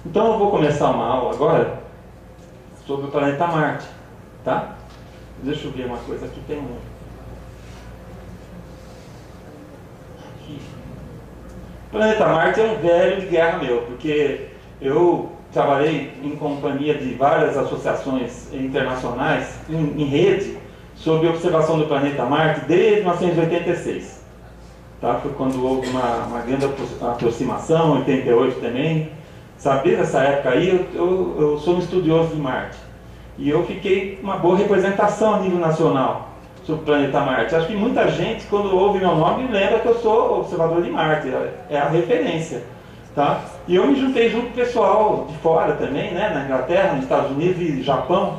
Então eu vou começar uma aula agora sobre o planeta Marte, tá? Deixa eu ver uma coisa, aqui tem um... Aqui. O planeta Marte é um velho de guerra meu, porque eu trabalhei em companhia de várias associações internacionais, em rede, sobre observação do planeta Marte desde 1986. Tá? Foi quando houve uma grande aproximação, 88 também. Sabe, desde essa época aí, eu sou um estudioso de Marte. E eu fiquei uma boa representação a nível nacional sobre o planeta Marte. Acho que muita gente, quando ouve meu nome, lembra que eu sou observador de Marte. É a referência. Tá? E eu me juntei junto com o pessoal de fora também, né, na Inglaterra, nos Estados Unidos e Japão,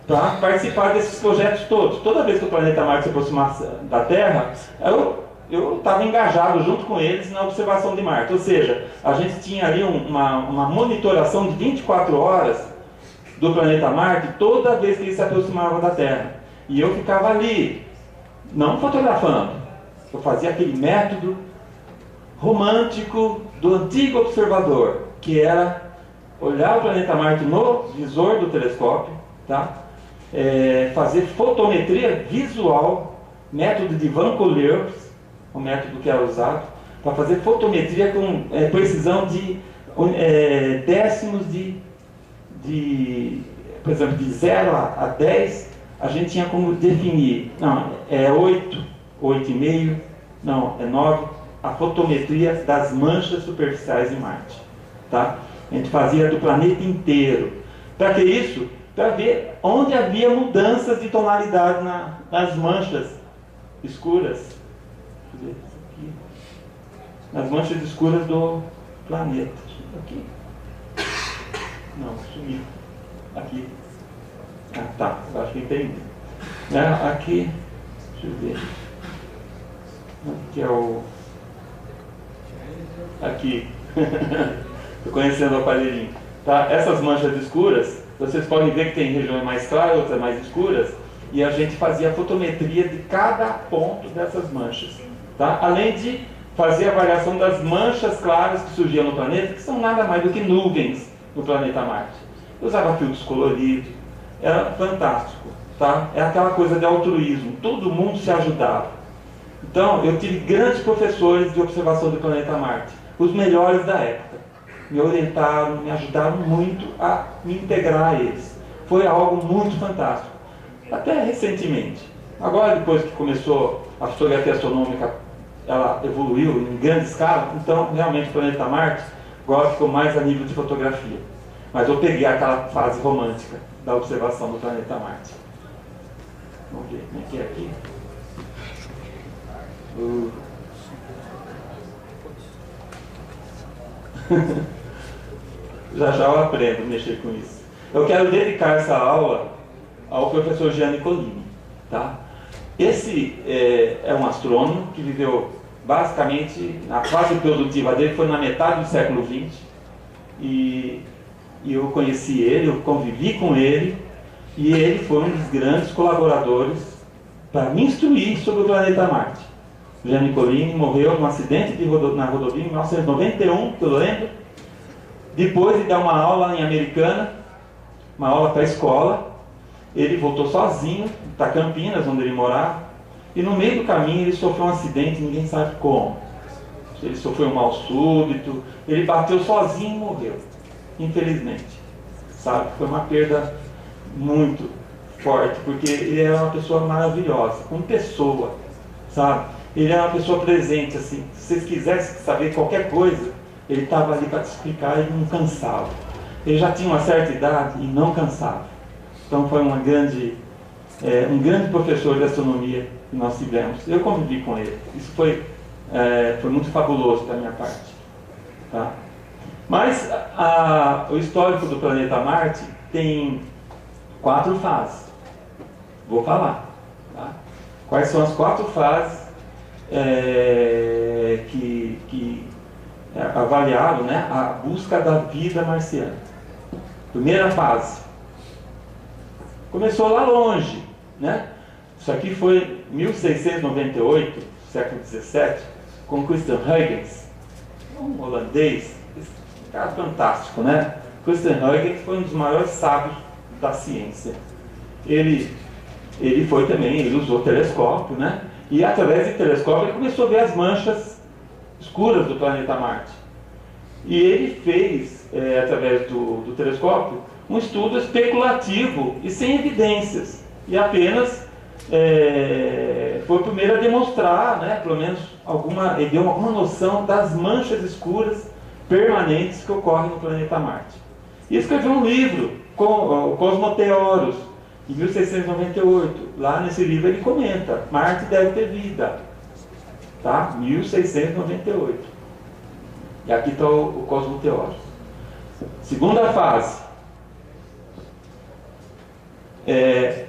para participar desses projetos todos. Toda vez que o planeta Marte se aproximasse da Terra, eu estava engajado junto com eles na observação de Marte. Ou seja, a gente tinha ali uma monitoração de 24 horas do planeta Marte toda vez que ele se aproximava da Terra. E eu ficava ali, não fotografando. Eu fazia aquele método romântico do antigo observador, que era olhar o planeta Marte no visor do telescópio, tá? Fazer fotometria visual, método de Van Collier, o método que era usado, para fazer fotometria com precisão de décimos por exemplo, de 0 a 10, a gente tinha como definir, não, é 8, 8,5, não, é 9, a fotometria das manchas superficiais de Marte. Tá? A gente fazia do planeta inteiro. Para que isso? Para ver onde havia mudanças de tonalidade nas manchas escuras. Deixa eu ver isso aqui. Nas manchas escuras do planeta. Aqui. Não, sumiu. Aqui. Ah, tá. Eu acho que entendi. Aqui. Deixa eu ver. Aqui é o... Aqui. Estou conhecendo o aparelhinho. Tá? Essas manchas escuras, vocês podem ver que tem regiões mais claras, outras mais escuras, e a gente fazia a fotometria de cada ponto dessas manchas. Tá? Além de fazer a avaliação das manchas claras que surgiam no planeta, que são nada mais do que nuvens no planeta Marte. Eu usava filtros coloridos, era fantástico. Tá? É aquela coisa de altruísmo, todo mundo se ajudava. Então, eu tive grandes professores de observação do planeta Marte, os melhores da época. Me orientaram, me ajudaram muito a me integrar a eles. Foi algo muito fantástico. Até recentemente. Agora, depois que começou a fotografia astronômica, ela evoluiu em grande escala, então, realmente, o planeta Marte agora ficou mais a nível de fotografia. Mas eu peguei aquela fase romântica da observação do planeta Marte. Vamos ver como é que é aqui. Já eu aprendo a mexer com isso. Eu quero dedicar essa aula ao professor Gianni Collini. Tá? Esse é um astrônomo que viveu basicamente, na fase produtiva dele foi na metade do século XX. E eu conheci ele, eu convivi com ele, e ele foi um dos grandes colaboradores para me instruir sobre o planeta Marte. Gianni Collini morreu num acidente na rodovia em 1991, que eu lembro, depois de dar uma aula em Americana, uma aula para a escola. Ele voltou sozinho para Campinas, onde ele morava, e no meio do caminho ele sofreu um acidente, ninguém sabe como. Ele sofreu um mal súbito, ele bateu sozinho e morreu, infelizmente. Sabe? Foi uma perda muito forte, porque ele era uma pessoa maravilhosa, como pessoa, sabe? Ele era uma pessoa presente, assim. Se vocês quisessem saber qualquer coisa, ele estava ali para te explicar e não cansava. Ele já tinha uma certa idade e não cansava. Então foi um grande professor de astronomia que nós tivemos. Eu convivi com ele. Isso foi muito fabuloso da minha parte. Tá? Mas o histórico do planeta Marte tem 4 fases. Vou falar. Tá? Quais são as 4 fases que avaliaram, né, a busca da vida marciana? Primeira fase. Começou lá longe, né? Isso aqui foi 1698, século XVII, com Christian Huygens, um holandês, esse cara fantástico, né? Christian Huygens foi um dos maiores sábios da ciência. Ele foi também, ele usou telescópio, né? E através do telescópio ele começou a ver as manchas escuras do planeta Marte. E ele fez, através do telescópio, um estudo especulativo e sem evidências. E apenas foi o primeiro a demonstrar, né, pelo menos ele deu alguma noção das manchas escuras permanentes que ocorrem no planeta Marte. E escreveu um livro, com o Cosmoteoros, em 1698. Lá nesse livro ele comenta: Marte deve ter vida. Tá? 1698. E aqui está o Cosmoteoros. Segunda fase.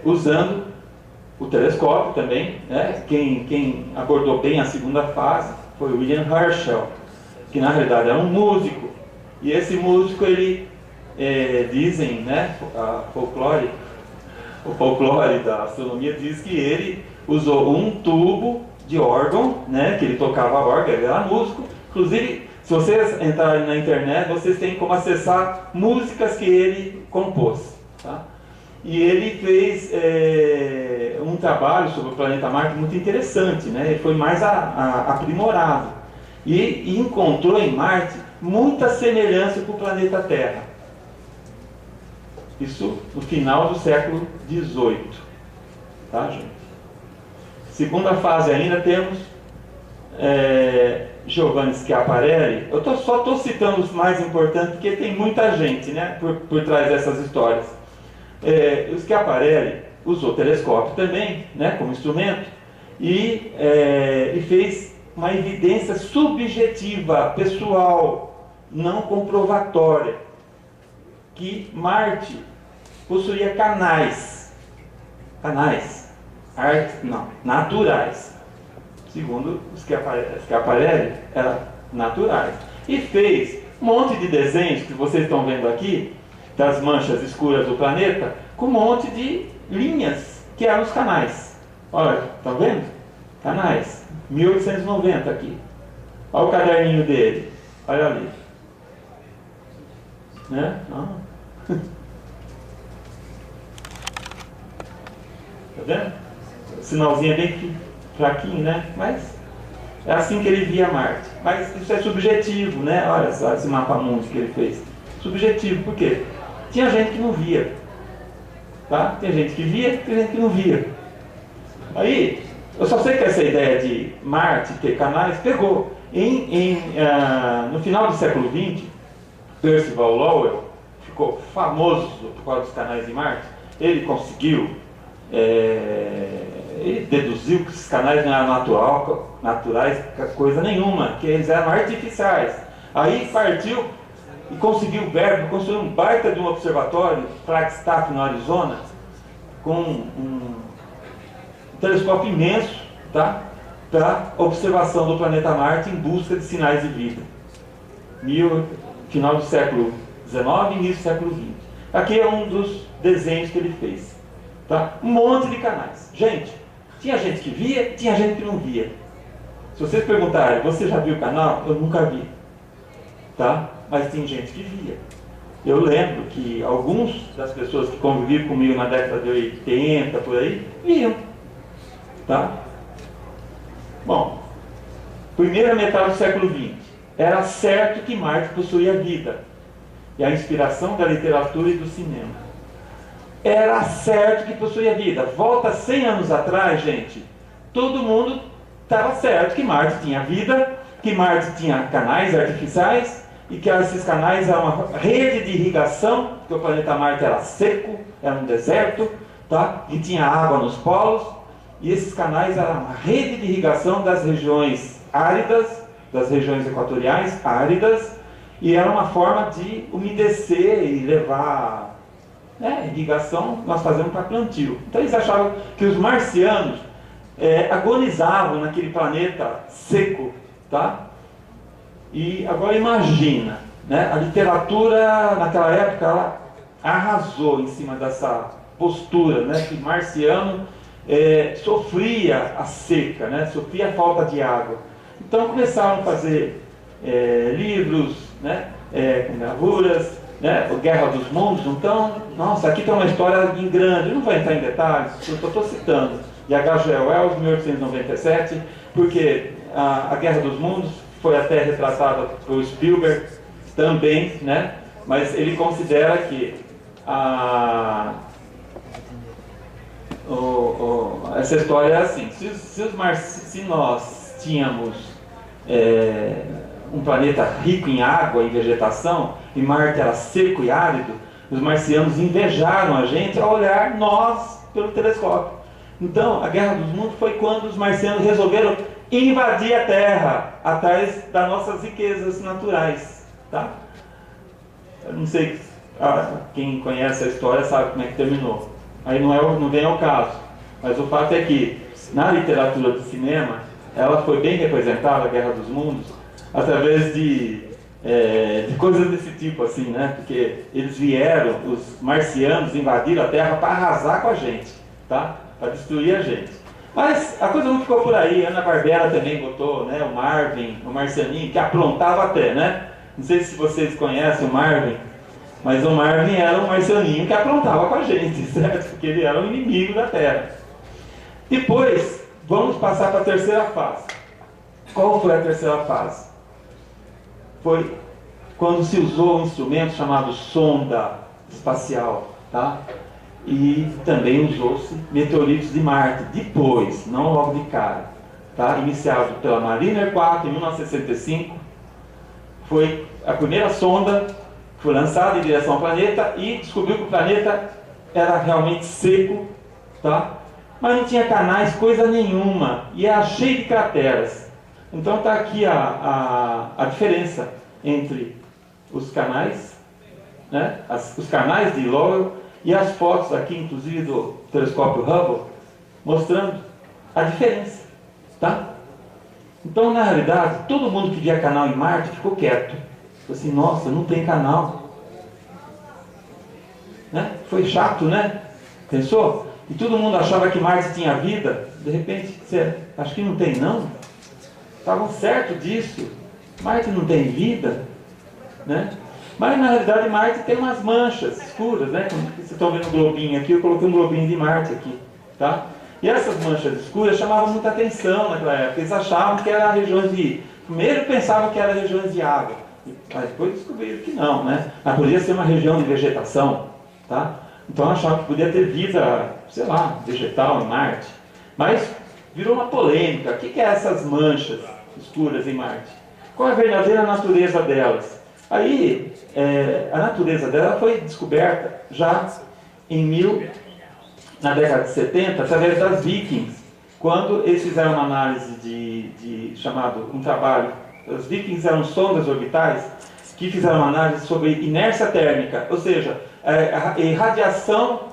Usando o telescópio também, né? Quem abordou bem a segunda fase foi William Herschel, que na realidade era um músico. E esse músico, dizem, né, o folclore da astronomia diz que ele usou um tubo de órgão, né, que ele tocava órgão, ele era músico. Inclusive, se vocês entrarem na internet, vocês têm como acessar músicas que ele compôs. Tá? E ele fez um trabalho sobre o planeta Marte muito interessante, né? Ele foi mais aprimorado. E encontrou em Marte muita semelhança com o planeta Terra. Isso no final do século XVIII. Tá, gente? Segunda fase ainda temos Giovanni Schiaparelli. Eu só estou citando os mais importantes, porque tem muita gente, né, por trás dessas histórias. O Schiaparelli usou telescópio também, né, como instrumento, e fez uma evidência subjetiva, pessoal, não comprovatória, que Marte possuía canais naturais. Segundo Schiaparelli, eram naturais. E fez um monte de desenhos que vocês estão vendo aqui, das manchas escuras do planeta, com um monte de linhas, que eram os canais. Olha, estão vendo? Canais. 1890 aqui. Olha o caderninho dele. Olha ali. Né? Tá vendo? O sinalzinho é bem fraquinho, né? Mas é assim que ele via Marte. Mas isso é subjetivo, né? Olha só esse mapa mundo que ele fez. Subjetivo, por quê? Tinha gente que não via. Tá? Tem gente que via, tem gente que não via. Aí, eu só sei que essa ideia de Marte ter canais pegou. No final do século XX, Percival Lowell ficou famoso por causa dos canais de Marte. Ele conseguiu, ele deduziu que esses canais não eram naturais, coisa nenhuma, que eles eram artificiais. Aí partiu e conseguiu o verbo, construiu um baita de um observatório, Flagstaff, no Arizona, com um telescópio imenso, tá? Para observação do planeta Marte em busca de sinais de vida. Final do século XIX e início do século XX. Aqui é um dos desenhos que ele fez. Tá? Um monte de canais. Gente, tinha gente que via, tinha gente que não via. Se vocês perguntarem, você já viu o canal? Eu nunca vi. Tá? Mas tem gente que via. Eu lembro que algumas das pessoas que conviviam comigo na década de 80, por aí, viam. Tá? Bom, primeira metade do século XX. Era certo que Marte possuía vida. E a inspiração da literatura e do cinema. Era certo que possuía vida. Volta 100 anos atrás, gente. Todo mundo estava certo que Marte tinha vida, que Marte tinha canais artificiais, e que esses canais eram uma rede de irrigação, porque o planeta Marte era seco, era um deserto, tá? E tinha água nos polos, e esses canais eram uma rede de irrigação das regiões áridas, das regiões equatoriais áridas, e era uma forma de umedecer e levar, né, irrigação, nós fazemos para plantio. Então eles achavam que os marcianos agonizavam naquele planeta seco, tá? E agora imagina, né, a literatura naquela época ela arrasou em cima dessa postura, né, que marciano sofria a seca, né, sofria a falta de água. Então começaram a fazer livros, né, com gravuras, né, Guerra dos Mundos. Então, nossa, aqui tem uma história grande, eu não vou entrar em detalhes, eu estou citando, de H.G. Wells, 1897, porque a Guerra dos Mundos foi até retratada por Spielberg também, né, mas ele considera que essa história é assim, se nós tínhamos um planeta rico em água e vegetação, e Marte era seco e árido, os marcianos invejaram a gente ao olhar nós pelo telescópio. Então, a Guerra dos Mundos foi quando os marcianos resolveram invadir a Terra, atrás das nossas riquezas naturais. Tá? Eu não sei, quem conhece a história sabe como é que terminou. Aí não vem ao caso. Mas o fato é que, na literatura do cinema, ela foi bem representada, a Guerra dos Mundos, através de coisas desse tipo, assim, né? Porque eles vieram, os marcianos invadiram a Terra para arrasar com a gente, tá? Para destruir a gente. Mas a coisa não ficou por aí. Ana Barbera também botou, né, o Marvin, o marcianinho, que aprontava até, né? Não sei se vocês conhecem o Marvin, mas o Marvin era um marcianinho que aprontava com a gente, certo? Porque ele era um inimigo da Terra. Depois, vamos passar para a terceira fase. Qual foi a terceira fase? Foi quando se usou um instrumento chamado sonda espacial, tá? E também usou-se meteoritos de Marte, depois, não logo de cara, tá? Iniciado pela Mariner 4 em 1965, foi a primeira sonda que foi lançada em direção ao planeta e descobriu que o planeta era realmente seco, tá? Mas não tinha canais, coisa nenhuma, e era cheio de crateras. Então está aqui a diferença entre os canais, né? Os canais de Lowell e as fotos aqui, inclusive do telescópio Hubble, mostrando a diferença, tá? Então, na realidade, todo mundo que via canal em Marte ficou quieto. Falou assim, nossa, não tem canal. Né? Foi chato, né? Pensou? E todo mundo achava que Marte tinha vida. De repente, acho que não tem, não. Estavam certos disso. Marte não tem vida, né? Mas na realidade Marte tem umas manchas escuras, né? Como vocês estão vendo um globinho aqui, eu coloquei um globinho de Marte aqui, tá? E essas manchas escuras chamavam muita atenção naquela época. Eles achavam que era regiões de... Primeiro pensavam que era regiões de água, mas depois descobriram que não, né? Mas podia ser uma região de vegetação, tá? Então achavam que podia ter vida, sei lá, vegetal em Marte. Mas virou uma polêmica. O que é essas manchas escuras em Marte? Qual é a verdadeira natureza delas? Aí, a natureza dela foi descoberta já na década de 70, através das Vikings, quando eles fizeram uma análise um trabalho. Os Vikings eram sondas orbitais que fizeram uma análise sobre inércia térmica, ou seja, a radiação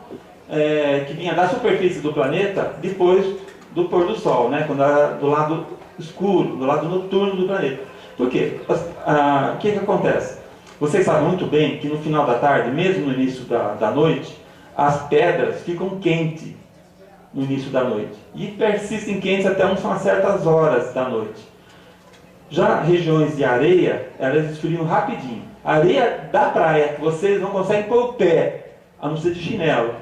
que vinha da superfície do planeta depois do pôr do sol, né? Quando era do lado escuro, do lado noturno do planeta. Por quê? O que acontece? Vocês sabem muito bem que no final da tarde, mesmo no início da noite, as pedras ficam quentes no início da noite e persistem quentes até umas certas horas da noite. Já regiões de areia, elas esfriam rapidinho. A areia da praia, vocês não conseguem pôr o pé, a não ser de chinelo.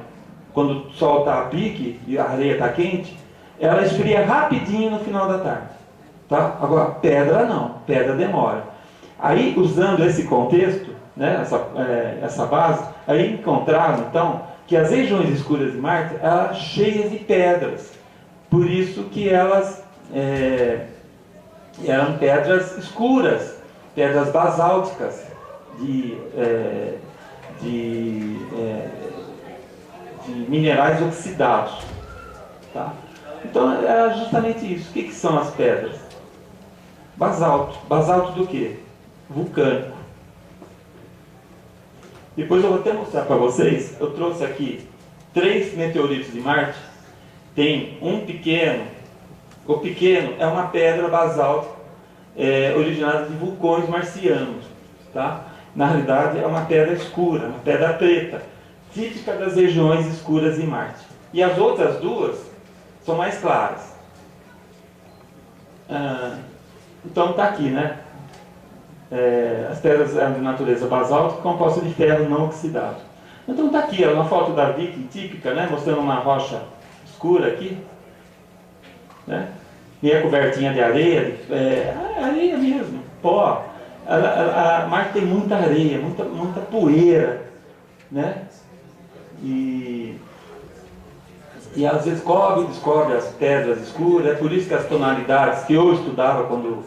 Quando o sol está a pique e a areia está quente, ela esfria rapidinho no final da tarde. Tá? Agora, pedra não, pedra demora. Aí, usando esse contexto, né, essa base, aí encontraram, então, que as regiões escuras de Marte eram cheias de pedras. Por isso que elas eram pedras escuras, pedras basálticas, de minerais oxidados. Tá? Então, era justamente isso. O que são as pedras? Basalto. Basalto do quê? Vulcânico. Depois eu vou até mostrar para vocês. Eu trouxe aqui 3 meteoritos de Marte. Tem um pequeno. O pequeno é uma pedra basáltica originada de vulcões marcianos. Tá? Na realidade é uma pedra escura, uma pedra preta, típica das regiões escuras de Marte. E as outras duas são mais claras. Então está aqui, né? as pedras eram de natureza basáltica, composta de ferro não oxidado. Então está aqui, uma foto da Viking típica, né, mostrando uma rocha escura aqui, né, e a cobertinha de areia, areia mesmo, pó. A Marte tem muita areia, muita poeira, né, e às vezes descobre as pedras escuras. É por isso que as tonalidades que eu estudava quando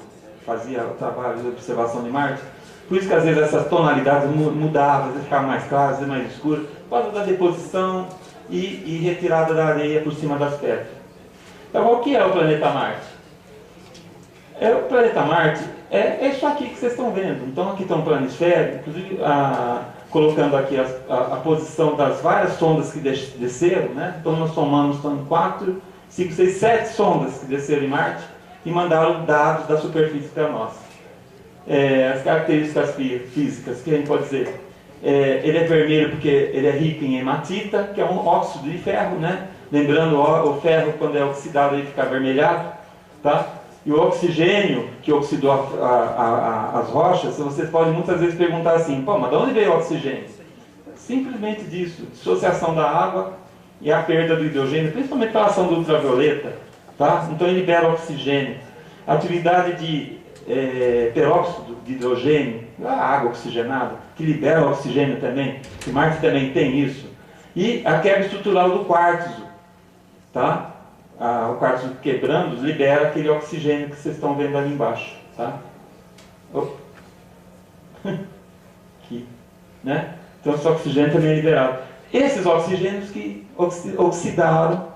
fazia o trabalho de observação de Marte, por isso que às vezes essas tonalidades mudavam, às vezes ficavam mais claras, às vezes mais escuras, por causa da deposição e retirada da areia por cima das pedras. Então, o que é o planeta Marte? O planeta Marte é isso aqui que vocês estão vendo. Então, aqui está um planisfério, inclusive colocando aqui a posição das várias sondas que desceram, né? Então, nós somamos 4, 5, 6, 7 sondas que desceram em Marte e mandaram dados da superfície para nós. As características físicas, que a gente pode dizer, ele é vermelho porque ele é rico em hematita, que é um óxido de ferro, né? Lembrando, o ferro, quando é oxidado, ele fica avermelhado, tá? E o oxigênio que oxidou as rochas, vocês podem muitas vezes perguntar assim, pô, mas de onde veio o oxigênio? Simplesmente disso, dissociação da água e a perda do hidrogênio, principalmente pela ação do ultravioleta, tá? Então ele libera oxigênio. A atividade de peróxido de hidrogênio, a água oxigenada, que libera oxigênio também, que Marte também tem isso. E a quebra estrutural do quartzo, tá? O quartzo quebrando libera aquele oxigênio que vocês estão vendo ali embaixo, tá? Aqui, né? Então esse oxigênio também é liberado. Esses oxigênios que oxidaram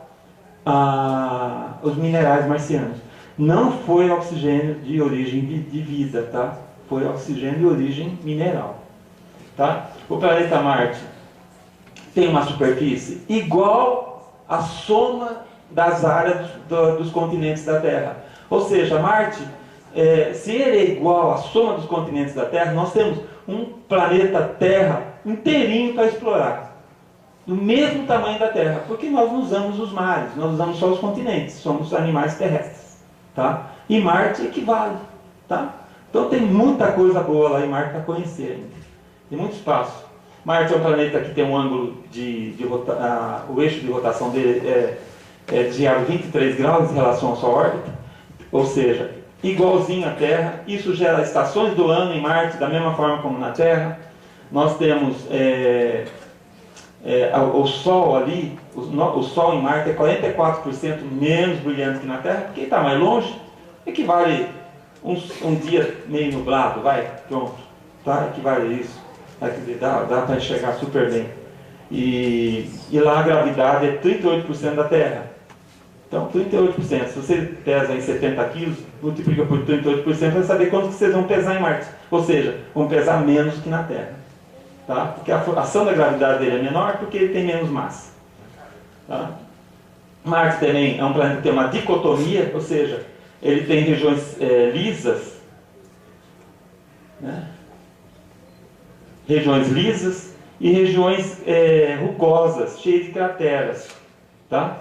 os minerais marcianos. Não foi oxigênio de origem de vida, tá? Foi oxigênio de origem mineral, tá? O planeta Marte tem uma superfície igual à soma das áreas dos continentes da Terra. Ou seja, Marte, se ele é igual à soma dos continentes da Terra, nós temos um planeta Terra inteirinho para explorar. Do mesmo tamanho da Terra, porque nós não usamos os mares, nós usamos só os continentes, somos animais terrestres. Tá? E Marte equivale. Tá? Então tem muita coisa boa lá em Marte para conhecer ainda. Tem muito espaço. Marte é um planeta que tem um ângulo o eixo de rotação dele é desviado 23 graus em relação à sua órbita, ou seja, igualzinho à Terra. Isso gera estações do ano em Marte, da mesma forma como na Terra. Nós temos o Sol ali, o Sol em Marte é 44% menos brilhante que na Terra, porque está mais longe, equivale um dia meio nublado, pronto, tá? Equivale a isso, dá para enxergar super bem. E lá a gravidade é 38% da Terra. Então, 38%, se você pesa em 70 quilos, multiplica por 38%, vai saber quanto que vocês vão pesar em Marte. Ou seja, vão pesar menos que na Terra. Tá? Porque a ação da gravidade dele é menor porque ele tem menos massa. Tá? Marte também é um planeta que tem uma dicotomia, ou seja, ele tem regiões lisas, né? Regiões lisas e regiões rugosas, cheias de crateras. Tá?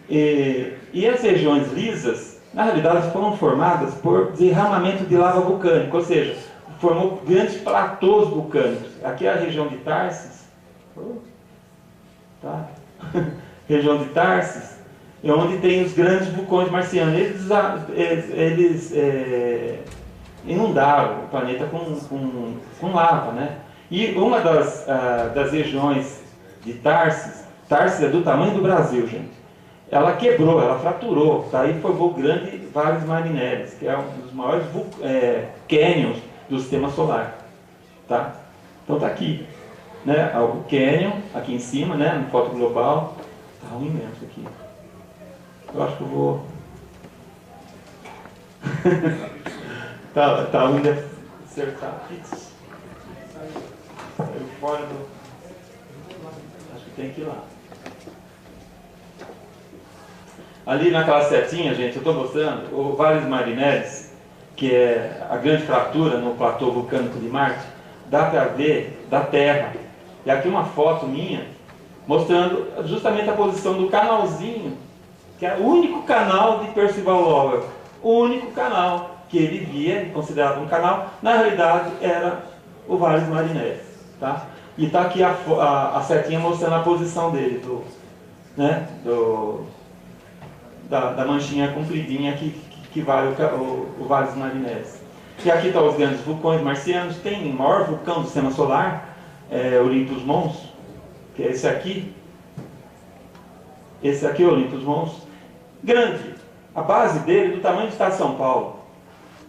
E as regiões lisas, na realidade, foram formadas por derramamento de lava vulcânica, ou seja, formou grandes platôs vulcânicos. Aqui é a região de Tarsis, tá? Região de Tarsis é onde tem os grandes vulcões marcianos. Eles inundaram o planeta com lava, né? E uma das regiões de Tarsis é do tamanho do Brasil, gente. Ela quebrou, ela fraturou, tá? E formou vários marinéries, que é um dos maiores cânions do sistema solar, tá? Então tá aqui, né? O cânion aqui em cima, né? No foto global, tá ruim mesmo isso aqui. Eu acho que eu vou tá ruim de acertar fixo. Saiu fora do. Acho que tem que ir lá. Ali naquela setinha, gente, eu estou mostrando o Vale dos Marineres, que é a grande fratura no platô vulcânico de Marte. Dá para ver da Terra. E aqui uma foto minha mostrando justamente a posição do canalzinho, que é o único canal de Percival Lowell. O único canal. que ele via e considerava um canal, na realidade era o Valles Marineris, tá? E está aqui a setinha mostrando a posição dele, da manchinha compridinha que vale o Valles Marineris. E aqui estão os grandes vulcões marcianos. Tem o maior vulcão do sistema solar, Olympus Mons, que é esse aqui. Esse aqui é o Olympus Mons. Grande. A base dele é do tamanho do estado de São Paulo.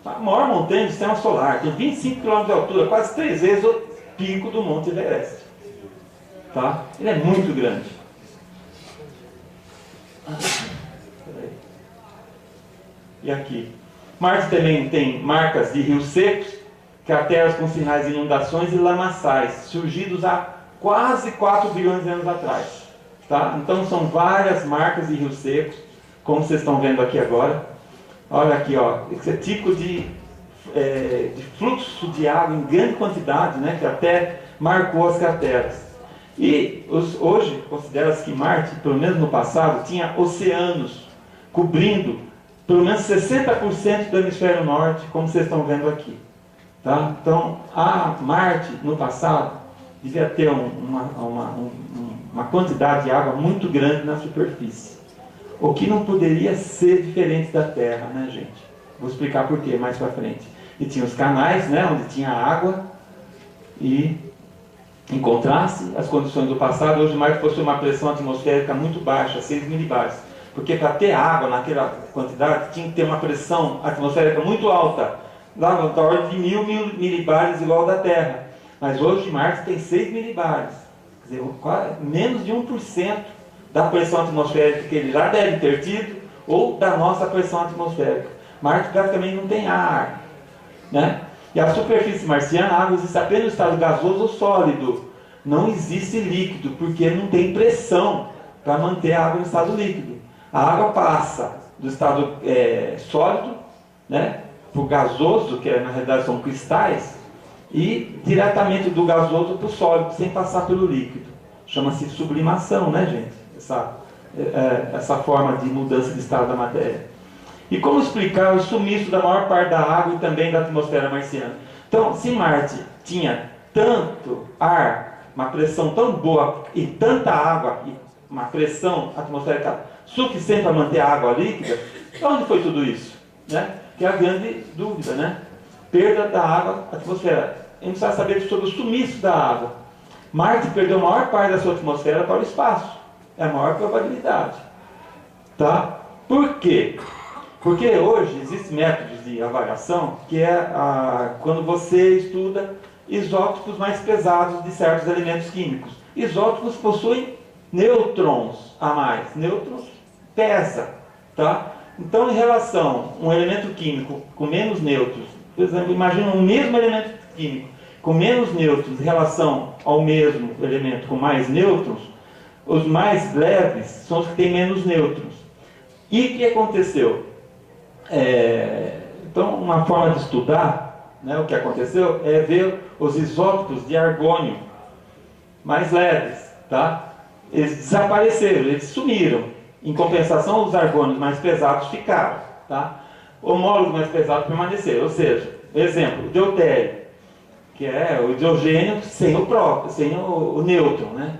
A maior montanha do sistema solar. Tem 25 km de altura, quase 3 vezes o pico do Monte Everest. Tá? Ele é muito grande. E aqui. Marte também tem marcas de rios secos, crateras com sinais de inundações e lamaçais, surgidos há quase 4 bilhões de anos atrás. Tá? Então são várias marcas de rios secos, como vocês estão vendo aqui agora. Olha aqui, ó, esse é típico de fluxo de água em grande quantidade, né, que até marcou as crateras. E hoje considera-se que Marte, pelo menos no passado, tinha oceanos cobrindo pelo menos 60% do hemisfério norte, como vocês estão vendo aqui. Tá? Então, a Marte, no passado, devia ter uma quantidade de água muito grande na superfície. O que não poderia ser diferente da Terra, né, gente? Vou explicar por quê mais para frente. E tinha os canais, né, onde tinha água, e, em contraste, as condições do passado, hoje Marte possui uma pressão atmosférica muito baixa, 6 milibares. Porque para ter água naquela quantidade, tinha que ter uma pressão atmosférica muito alta, lá na ordem de 1000 milibares igual da Terra. Mas hoje Marte tem 6 milibares, quer dizer, menos de 1% da pressão atmosférica que ele já deve ter tido, ou da nossa pressão atmosférica. Marte praticamente não tem ar, né? E a superfície marciana, a água existe apenas no estado gasoso ou sólido. Não existe líquido, porque não tem pressão para manter a água no estado líquido. A água passa do estado sólido, né, para o gasoso, que na realidade são cristais, e diretamente do gasoso para o sólido, sem passar pelo líquido. Chama-se sublimação, né, gente? Essa forma de mudança de estado da matéria. E como explicar o sumiço da maior parte da água e também da atmosfera marciana? Então, se Marte tinha tanto ar, uma pressão tão boa, e tanta água, e uma pressão atmosférica suficiente para manter a água líquida, onde foi tudo isso? Né? Que é a grande dúvida, né? Perda da água à atmosfera. A gente precisa saber sobre o sumiço da água. Marte perdeu a maior parte da sua atmosfera para o espaço. É a maior probabilidade. Tá? Por quê? Porque hoje existem métodos de avaliação que quando você estuda isótopos mais pesados de certos elementos químicos. Isótopos possuem nêutrons a mais. Nêutrons pesa, tá? Então, em relação a um elemento químico com menos nêutrons, por exemplo, imagina um mesmo elemento químico com menos nêutrons em relação ao mesmo elemento com mais nêutrons, os mais leves são os que têm menos nêutrons. E o que aconteceu? Então, uma forma de estudar, né, o que aconteceu é ver os isótopos de argônio mais leves, tá? Eles desapareceram, eles sumiram. Em compensação, os argônios mais pesados ficaram, tá? Homólogos mais pesados permaneceram. Ou seja, exemplo, o deutério, que é o hidrogênio sem o nêutron, né?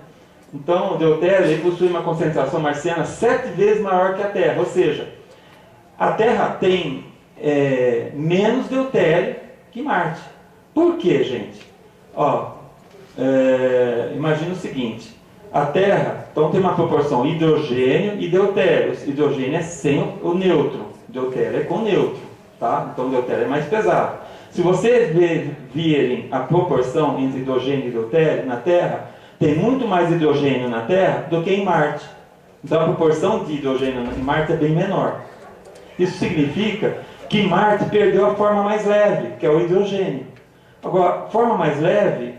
Então, o deutério ele possui uma concentração marciana 7 vezes maior que a Terra. Ou seja, a Terra tem menos deutério que Marte. Por quê, gente? Imagina o seguinte. A Terra, então, tem uma proporção hidrogênio e deutério. O hidrogênio é sem o nêutron, o deutério é com nêutron, tá? Então o deutério é mais pesado. Se vocês virem a proporção entre hidrogênio e deutério na Terra, tem muito mais hidrogênio na Terra do que em Marte. Então a proporção de hidrogênio em Marte é bem menor. Isso significa que Marte perdeu a forma mais leve, que é o hidrogênio. Agora, a forma mais leve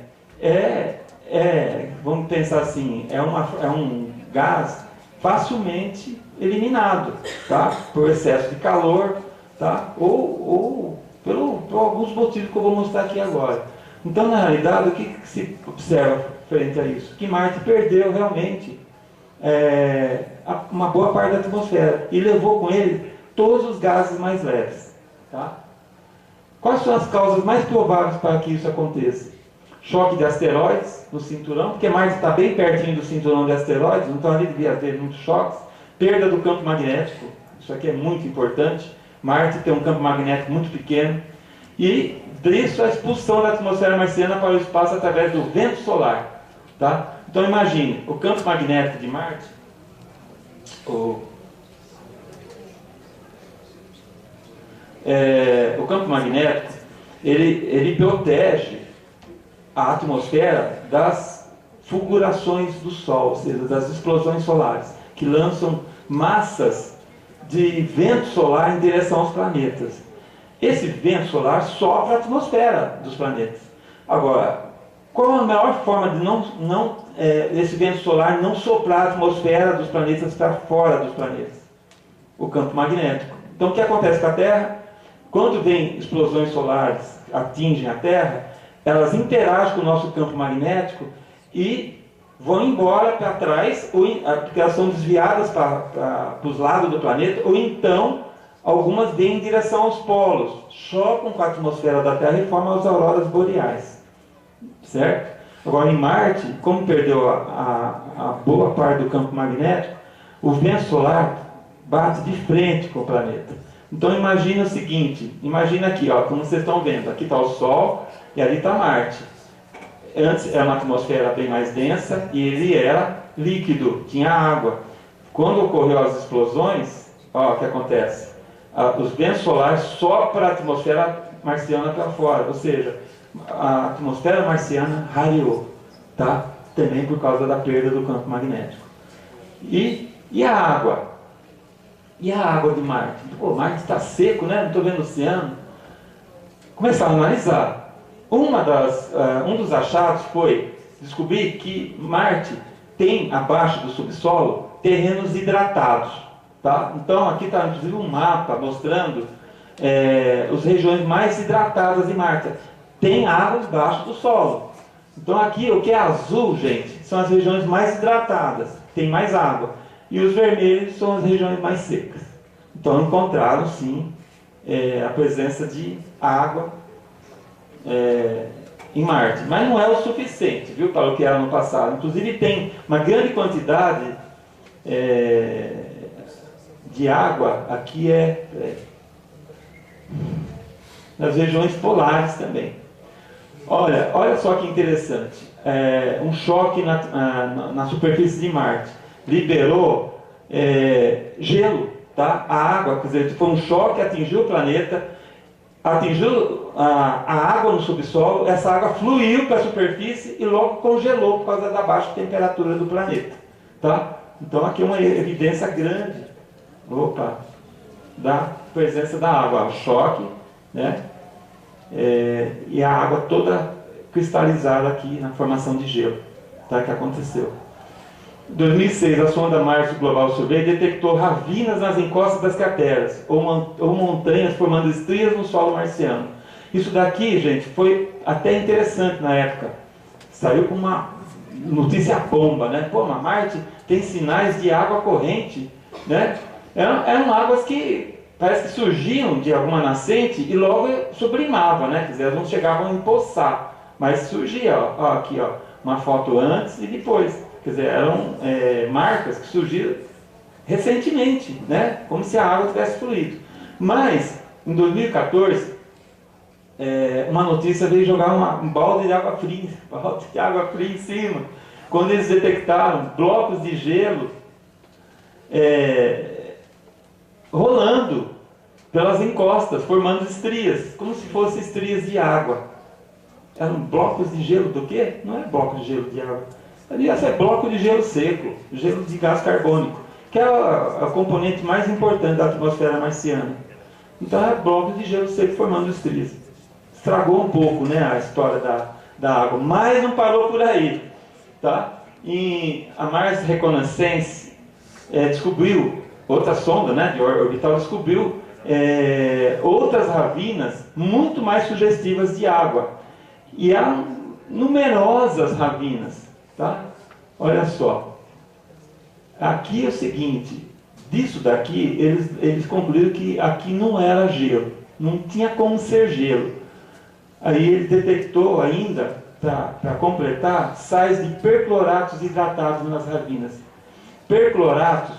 vamos pensar assim, é um gás facilmente eliminado, tá? Por excesso de calor, tá? Ou por alguns motivos que eu vou mostrar aqui agora. Então, na realidade, o que se observa frente a isso? Que Marte perdeu realmente uma boa parte da atmosfera e levou com ele todos os gases mais leves, tá? Quais são as causas mais prováveis para que isso aconteça? Choque de asteroides no cinturão, porque Marte está bem pertinho do cinturão de asteroides, então ali devia haver muitos choques. Perda do campo magnético, isso aqui é muito importante. Marte tem um campo magnético muito pequeno. E disso a expulsão da atmosfera marciana para o espaço através do vento solar. Tá? Então imagine, o campo magnético de Marte, o campo magnético, ele protege a atmosfera das fulgurações do Sol, ou seja, das explosões solares, que lançam massas de vento solar em direção aos planetas. Esse vento solar sopra a atmosfera dos planetas. Agora, qual a melhor forma de esse vento solar não soprar a atmosfera dos planetas para fora dos planetas? O campo magnético. Então, o que acontece com a Terra? Quando vem explosões solares que atingem a Terra, elas interagem com o nosso campo magnético e vão embora para trás, porque elas são desviadas para os lados do planeta, ou então algumas vêm em direção aos polos, chocam com a atmosfera da Terra e formam as auroras boreais. Certo? Agora, em Marte, como perdeu a boa parte do campo magnético, o vento solar bate de frente com o planeta. Então imagina o seguinte, imagina aqui, ó, como vocês estão vendo, aqui está o Sol e ali está Marte. Antes era uma atmosfera bem mais densa e ele era líquido, tinha água. Quando ocorreu as explosões, ó, o que acontece? Os ventos solares sopram a atmosfera marciana para fora, ou seja, a atmosfera marciana rareou, tá? Também por causa da perda do campo magnético. E a água? E a água de Marte? Pô, Marte está seco, né? Não estou vendo o oceano. Começaram a analisar. Um dos achados foi descobrir que Marte tem, abaixo do subsolo, terrenos hidratados. Tá? Então, aqui está inclusive um mapa mostrando as regiões mais hidratadas de Marte. Tem água embaixo do solo. Então, aqui, o que é azul, gente, são as regiões mais hidratadas, tem mais água. E os vermelhos são as regiões mais secas. Então encontraram sim a presença de água em Marte. Mas não é o suficiente, viu, para o que era no passado. Inclusive tem uma grande quantidade de água aqui nas regiões polares também. Olha só que interessante. Um choque na superfície de Marte liberou gelo, tá? A água, quer dizer, foi um choque, atingiu o planeta, atingiu a água no subsolo, essa água fluiu para a superfície e logo congelou por causa da baixa temperatura do planeta, tá? Então aqui é uma evidência grande, da presença da água, o choque, né? E a água toda cristalizada aqui na formação de gelo, tá? Que aconteceu. Em 2006, a sonda Mars Global Survey detectou ravinas nas encostas das crateras, ou montanhas formando estrias no solo marciano. Isso daqui, gente, foi até interessante na época. Saiu com uma notícia bomba, né? Pô, mas Marte tem sinais de água corrente, né? Eram águas que parece que surgiam de alguma nascente e logo sublimavam, né? Quer dizer, elas não chegavam a empoçar, mas surgia, ó, aqui, ó, uma foto antes e depois. Quer dizer, eram marcas que surgiram recentemente, né? Como se a água tivesse fluído. Mas, em 2014, uma notícia veio jogar um balde de água fria em cima. Quando eles detectaram blocos de gelo rolando pelas encostas, formando estrias, como se fossem estrias de água. Eram blocos de gelo do quê? Não é bloco de gelo de água. Aliás, é bloco de gelo seco, gelo de gás carbônico, que é o componente mais importante da atmosfera marciana. Então é bloco de gelo seco formando estrias. Estragou um pouco, né, a história da água, mas não parou por aí. Tá? A Mars Reconnaissance descobriu, outra sonda, né, de orbital, descobriu outras ravinas muito mais sugestivas de água. E há numerosas ravinas. Tá? Olha só, aqui é o seguinte, disso daqui eles concluíram que aqui não era gelo, não tinha como ser gelo. Aí ele detectou ainda, para completar, sais de percloratos hidratados nas ravinas. Percloratos,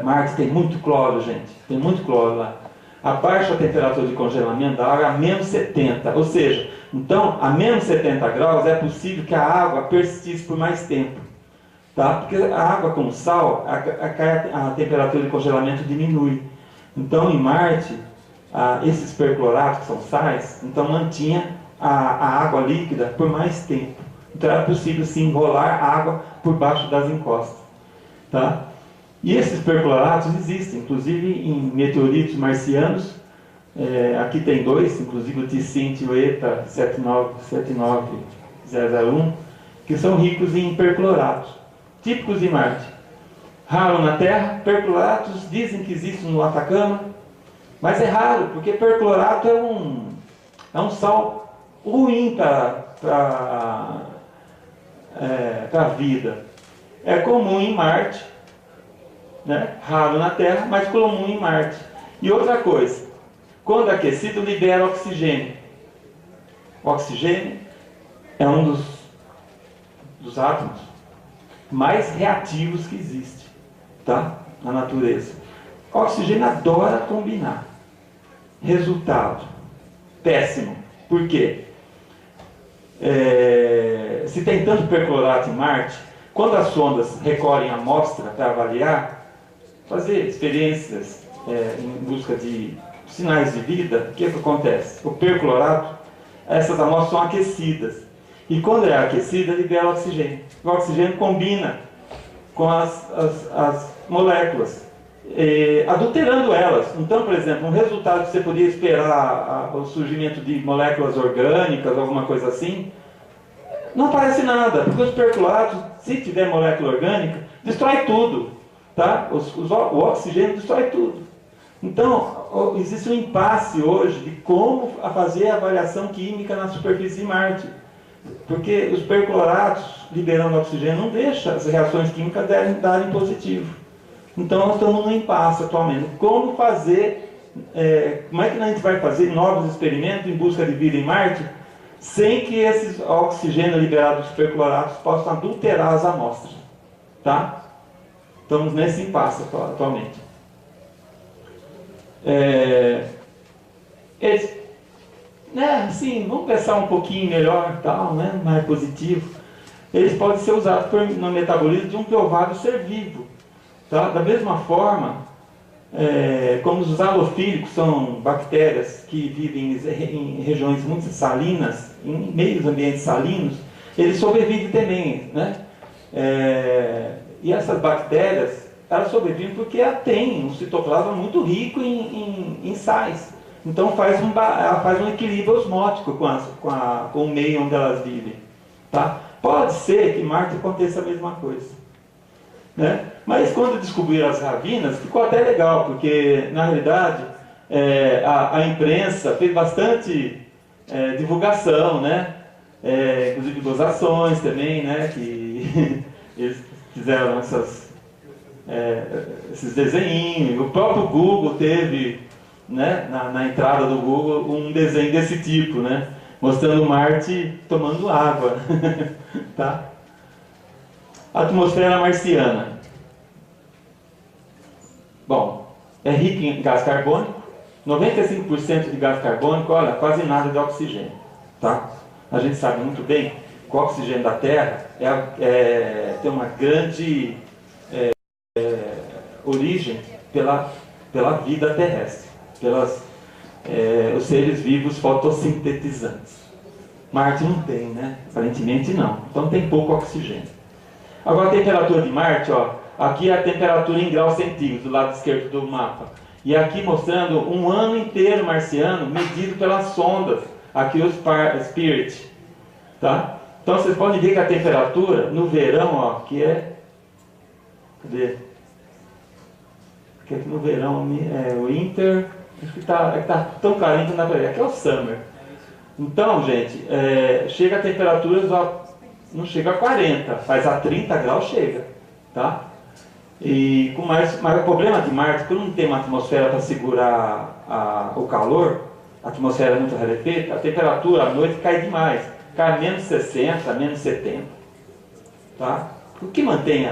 Marte tem muito cloro, gente, tem muito cloro lá. Abaixo a temperatura de congelamento da água a menos 70, ou seja, então a menos 70 graus é possível que a água persistisse por mais tempo, tá? Porque a água com sal, a temperatura de congelamento diminui. Então em Marte, esses percloratos, que são sais, então mantinha a água líquida por mais tempo. Então era possível sim enrolar água por baixo das encostas, tá? E esses percloratos existem, inclusive em meteoritos marcianos. Aqui tem dois, inclusive o T5 e o ETA 79001, que são ricos em percloratos, típicos de Marte. Raro na Terra, percloratos dizem que existem no Atacama, mas é raro, porque perclorato é um sal ruim para a vida. É comum em Marte, né? Raro na Terra, mas comum em Marte. E outra coisa, quando aquecido libera oxigênio. O oxigênio é um dos átomos mais reativos que existe, tá? Na natureza. O oxigênio adora combinar. Resultado péssimo. Por quê? Se tem tanto perclorato em Marte, quando as sondas recolhem a amostra para avaliar, fazer experiências em busca de sinais de vida, o que acontece? O perclorato, essas amostras são aquecidas. E quando é aquecida, libera oxigênio. O oxigênio combina com as moléculas, adulterando elas. Então, por exemplo, um resultado que você podia esperar o surgimento de moléculas orgânicas, alguma coisa assim, não aparece nada, porque os percloratos, se tiver molécula orgânica, destrói tudo. Tá? O oxigênio destrói tudo. Então, existe um impasse hoje de como fazer a avaliação química na superfície de Marte. Porque os percloratos, liberando oxigênio, não deixam as reações químicas darem positivo. Então, nós estamos num impasse atualmente. Como fazer, como é que a gente vai fazer novos experimentos em busca de vida em Marte, sem que esses oxigênio liberados dos percloratos possam adulterar as amostras? Tá? Estamos nesse impasse atualmente. Assim, vamos pensar um pouquinho melhor, tal, né, mais positivo. Eles podem ser usados no metabolismo de um provável ser vivo. Tá? Da mesma forma, como os halofílicos são bactérias que vivem em regiões muito salinas, em meios ambientes salinos, eles sobrevivem também, né? E essas bactérias, elas sobrevivem porque ela tem um citoplasma muito rico em sais. Então ela faz um equilíbrio osmótico com o meio onde elas vivem. Tá? Pode ser que Marte aconteça a mesma coisa. Né? Mas quando descobriram as ravinas, ficou até legal, porque na realidade a imprensa fez bastante divulgação, né? Inclusive gozações também, né? Que eles fizeram esses desenhinhos. O próprio Google teve, né, na entrada do Google um desenho desse tipo, né, mostrando Marte tomando água. Tá? Atmosfera marciana. Bom, é rica em gás carbônico. 95% de gás carbônico, olha, quase nada de oxigênio. Tá? A gente sabe muito bem que o oxigênio da Terra tem uma grande origem pela vida terrestre, os seres vivos fotossintetizantes. Marte não tem, né? Aparentemente não. Então tem pouco oxigênio. Agora a temperatura de Marte, ó, aqui é a temperatura em graus centígrados, do lado esquerdo do mapa. E aqui mostrando um ano inteiro marciano medido pelas sondas, aqui o Spirit. Tá? Então vocês podem ver que a temperatura no verão, ó, que é... Cadê? Que aqui no verão o Winter, acho que tá tão carente, não dá pra ver. Aqui é o Summer. Então, gente, chega a temperaturas, ó, não chega a 40, mas a 30 graus chega. Tá? E mas o problema de Marte, quando não tem uma atmosfera para segurar o calor, a atmosfera é muito rarefeita, a temperatura à noite cai demais, cai a menos 60, menos 70. Tá? O que mantém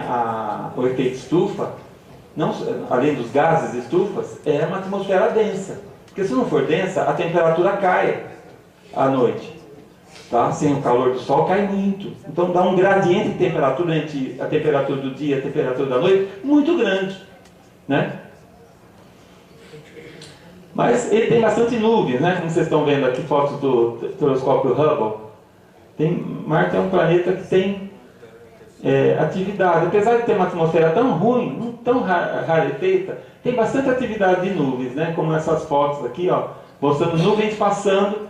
o efeito estufa, não, além dos gases estufas, é uma atmosfera densa. Porque se não for densa, a temperatura cai à noite. Tá? Sem o calor do sol cai muito. Então dá um gradiente de temperatura entre a temperatura do dia e a temperatura da noite muito grande. Né? Mas ele tem bastante nuvens, né? Como vocês estão vendo aqui, fotos do telescópio Hubble. Marte é um planeta que tem atividade. Apesar de ter uma atmosfera tão ruim, tão rarefeita, tem bastante atividade de nuvens, né? Como essas fotos aqui, ó, mostrando nuvens passando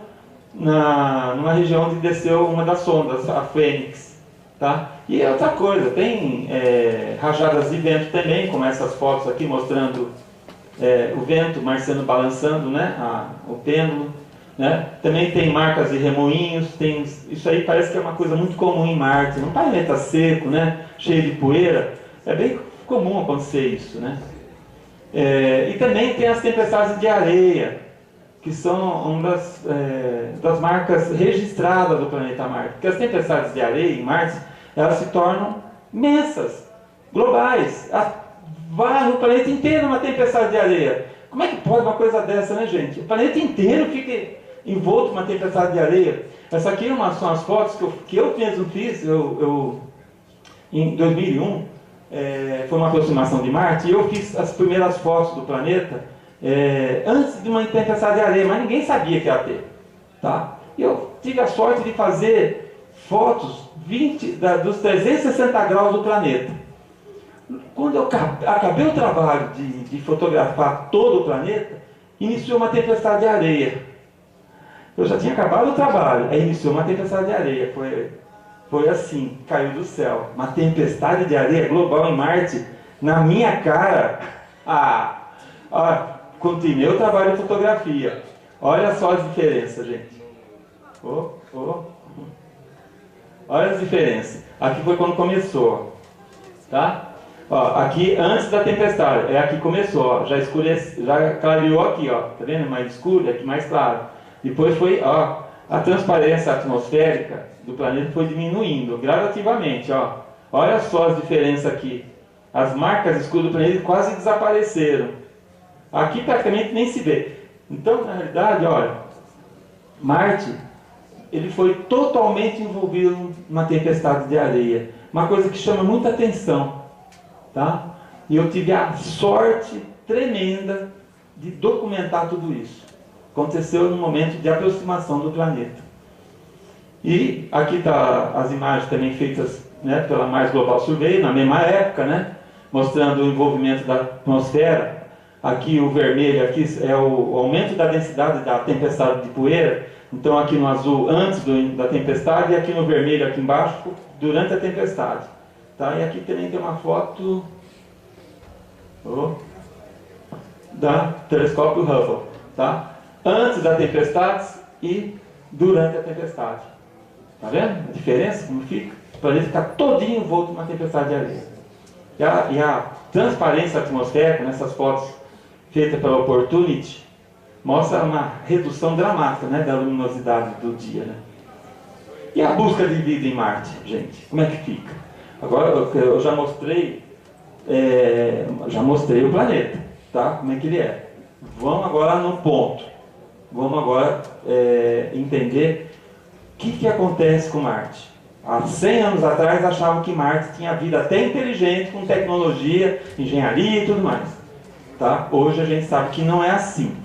numa região onde desceu uma das sondas, a Fênix. Tá? E outra coisa, tem rajadas de vento também, como essas fotos aqui mostrando o vento marciano balançando, né? O pêndulo. Né? Também tem marcas de remoinhos, isso aí parece que é uma coisa muito comum em Marte, um planeta seco, né? Cheio de poeira, é bem comum acontecer isso. Né? E também tem as tempestades de areia, que são uma das marcas registradas do planeta Marte. Porque as tempestades de areia em Marte, elas se tornam imensas, globais. Varre o planeta inteiro uma tempestade de areia. Como é que pode uma coisa dessa, né, gente? O planeta inteiro fica envolto em uma tempestade de areia. Essa aqui são as fotos que eu mesmo fiz. Em 2001, foi uma aproximação de Marte, e eu fiz as primeiras fotos do planeta antes de uma tempestade de areia, mas ninguém sabia que ia ter. Tá? E eu tive a sorte de fazer fotos dos 360 graus do planeta. Quando eu acabei o trabalho de fotografar todo o planeta, iniciou uma tempestade de areia. Eu já tinha acabado o trabalho, aí iniciou uma tempestade de areia. Foi assim, caiu do céu. Uma tempestade de areia global em Marte, na minha cara. Continuei o trabalho de fotografia. Olha só as diferenças, gente. Olha as diferenças. Aqui foi quando começou. Tá? Ó, aqui antes da tempestade, aqui começou, ó, já clareou aqui, ó, tá vendo? Mais escuro, aqui mais claro. Depois foi, ó, a transparência atmosférica do planeta foi diminuindo gradativamente, ó. Olha só as diferenças aqui. As marcas escuras do planeta quase desapareceram. Aqui praticamente nem se vê. Então, na realidade, olha, Marte, ele foi totalmente envolvido numa tempestade de areia. Uma coisa que chama muita atenção. Tá? E eu tive a sorte tremenda de documentar tudo isso. Aconteceu no momento de aproximação do planeta. E aqui tá as imagens também feitas, né, pela Mars Global Survey, na mesma época, né, mostrando o envolvimento da atmosfera. Aqui o vermelho aqui é o aumento da densidade da tempestade de poeira. Então aqui no azul antes da tempestade, e aqui no vermelho aqui embaixo durante a tempestade. Tá? E aqui também tem uma foto da telescópio Hubble. Tá? Antes da tempestade e durante a tempestade. Tá vendo a diferença? Como fica? O planeta está todinho envolto numa tempestade de areia. E a transparência atmosférica nessas fotos feitas pela Opportunity mostra uma redução dramática, né, da luminosidade do dia. Né? E a busca de vida em Marte, gente? Como é que fica? Agora eu já mostrei o planeta, tá? Como é que ele é. Vamos agora no ponto. Vamos agora entender o que acontece com Marte. Há 100 anos atrás achavam que Marte tinha vida até inteligente, com tecnologia, engenharia e tudo mais. Tá? Hoje a gente sabe que não é assim.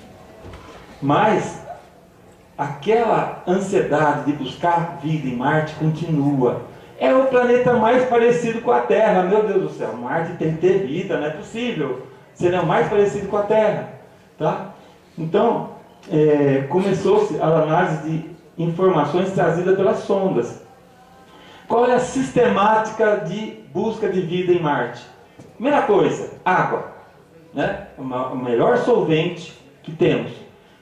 Mas aquela ansiedade de buscar vida em Marte continua. É o planeta mais parecido com a Terra. Meu Deus do céu, Marte tem que ter vida, não é possível. Seria o mais parecido com a Terra. Tá? Então, começou-se a análise de informações trazidas pelas sondas. Qual é a sistemática de busca de vida em Marte? Primeira coisa, água. Né? O melhor solvente que temos.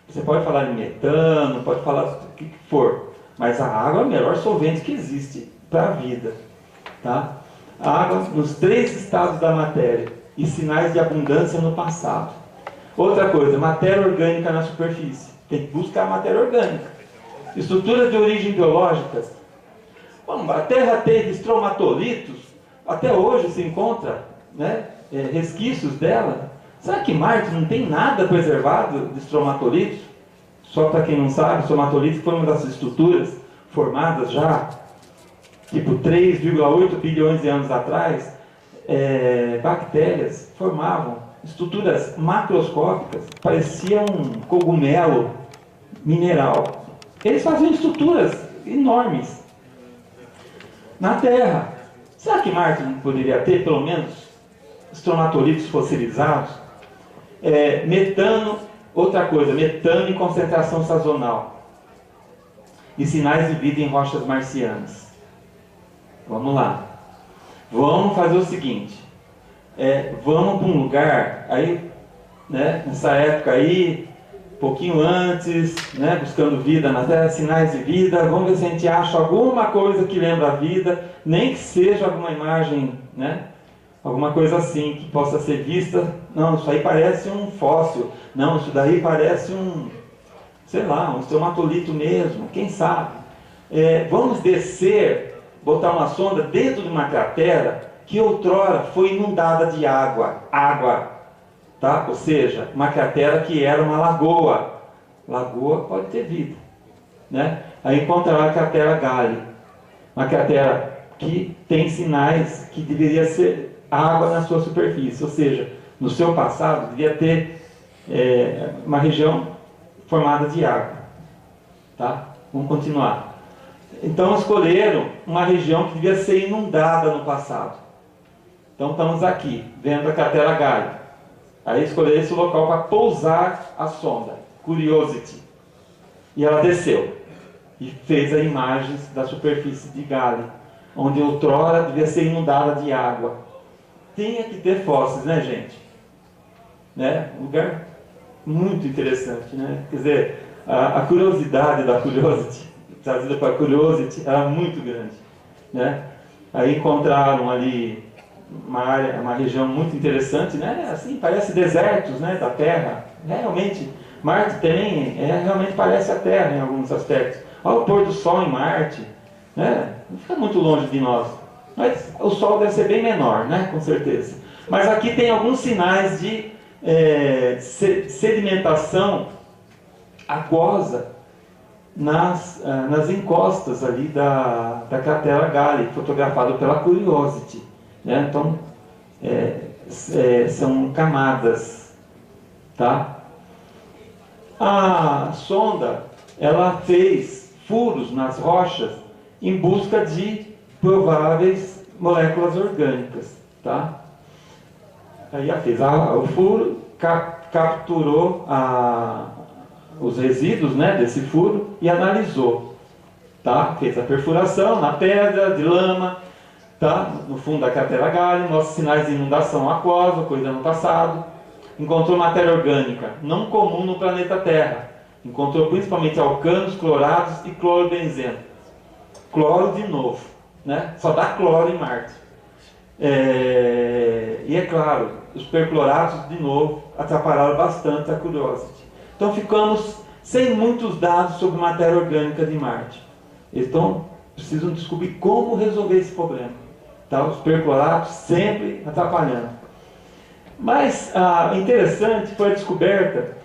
Você pode falar de metano, pode falar do que for, mas a água é o melhor solvente que existe para a vida. Tá? A água nos 3 estados da matéria. e sinais de abundância no passado. Outra coisa, matéria orgânica na superfície. Tem que buscar matéria orgânica. Estruturas de origem biológica. Bom, a Terra teve estromatolitos, até hoje se encontra, né, resquícios dela. Será que Marte não tem nada preservado de estromatolitos? Só para quem não sabe, estromatolitos foi uma das estruturas formadas já, tipo 3,8 bilhões de anos atrás. Bactérias formavam estruturas macroscópicas, parecia um cogumelo mineral. Eles faziam estruturas enormes na Terra. Será que Marte não poderia ter, pelo menos, estromatolitos fossilizados? Metano, outra coisa, metano em concentração sazonal. E sinais de vida em rochas marcianas. Vamos lá. Vamos fazer o seguinte. Vamos para um lugar, aí, né, nessa época aí, pouquinho antes, né, buscando vida na Terra, sinais de vida, vamos ver se a gente acha alguma coisa que lembra a vida, nem que seja alguma imagem, né, alguma coisa assim, que possa ser vista. Não, isso aí parece um fóssil, não, isso daí parece sei lá, um estromatolito mesmo, quem sabe. Vamos descer, botar uma sonda dentro de uma cratera que outrora foi inundada de água, tá? Ou seja, uma cratera que era uma lagoa. Lagoa pode ter vida, né? Aí encontraram a cratera Gale, uma cratera que tem sinais que deveria ser água na sua superfície, ou seja, no seu passado devia ter uma região formada de água, tá? Vamos continuar. Então escolheram uma região que devia ser inundada no passado. Então estamos aqui, vendo a cratera Gale. Aí escolheram esse local para pousar a sonda, Curiosity. E ela desceu e fez as imagens da superfície de Gale, onde outrora devia ser inundada de água. Tinha que ter fósseis, né, gente? Né? Um lugar muito interessante, né? Quer dizer, a curiosidade da Curiosity, trazida para a Curiosity, era muito grande, né? Aí encontraram ali uma região muito interessante, né? Assim, parece desertos, né, da Terra. Realmente, Marte também realmente parece a Terra em alguns aspectos. Olha o pôr do Sol em Marte, né? Não fica muito longe de nós. Mas o Sol deve ser bem menor, né? Com certeza. Mas aqui tem alguns sinais de sedimentação aquosa nas encostas ali da cratera Gale, fotografado pela Curiosity, né? Então, são camadas, tá? A sonda, ela fez furos nas rochas em busca de prováveis moléculas orgânicas, tá? Aí ela fez o furo, capturou os resíduos, né, desse furo e analisou, tá? Fez a perfuração na pedra de lama, tá? No fundo da cratera Gale, mostra sinais de inundação aquosa, ocorrida no passado. Encontrou matéria orgânica não comum no planeta Terra. Encontrou principalmente alcanos, clorados e clorobenzeno. Cloro de novo, né? Só dá cloro em Marte. E é claro, os percloratos de novo atrapalharam bastante a Curiosity. Então ficamos sem muitos dados sobre matéria orgânica de Marte. Então precisam descobrir como resolver esse problema, tá? Os percloratos sempre atrapalhando. Mas interessante foi a descoberta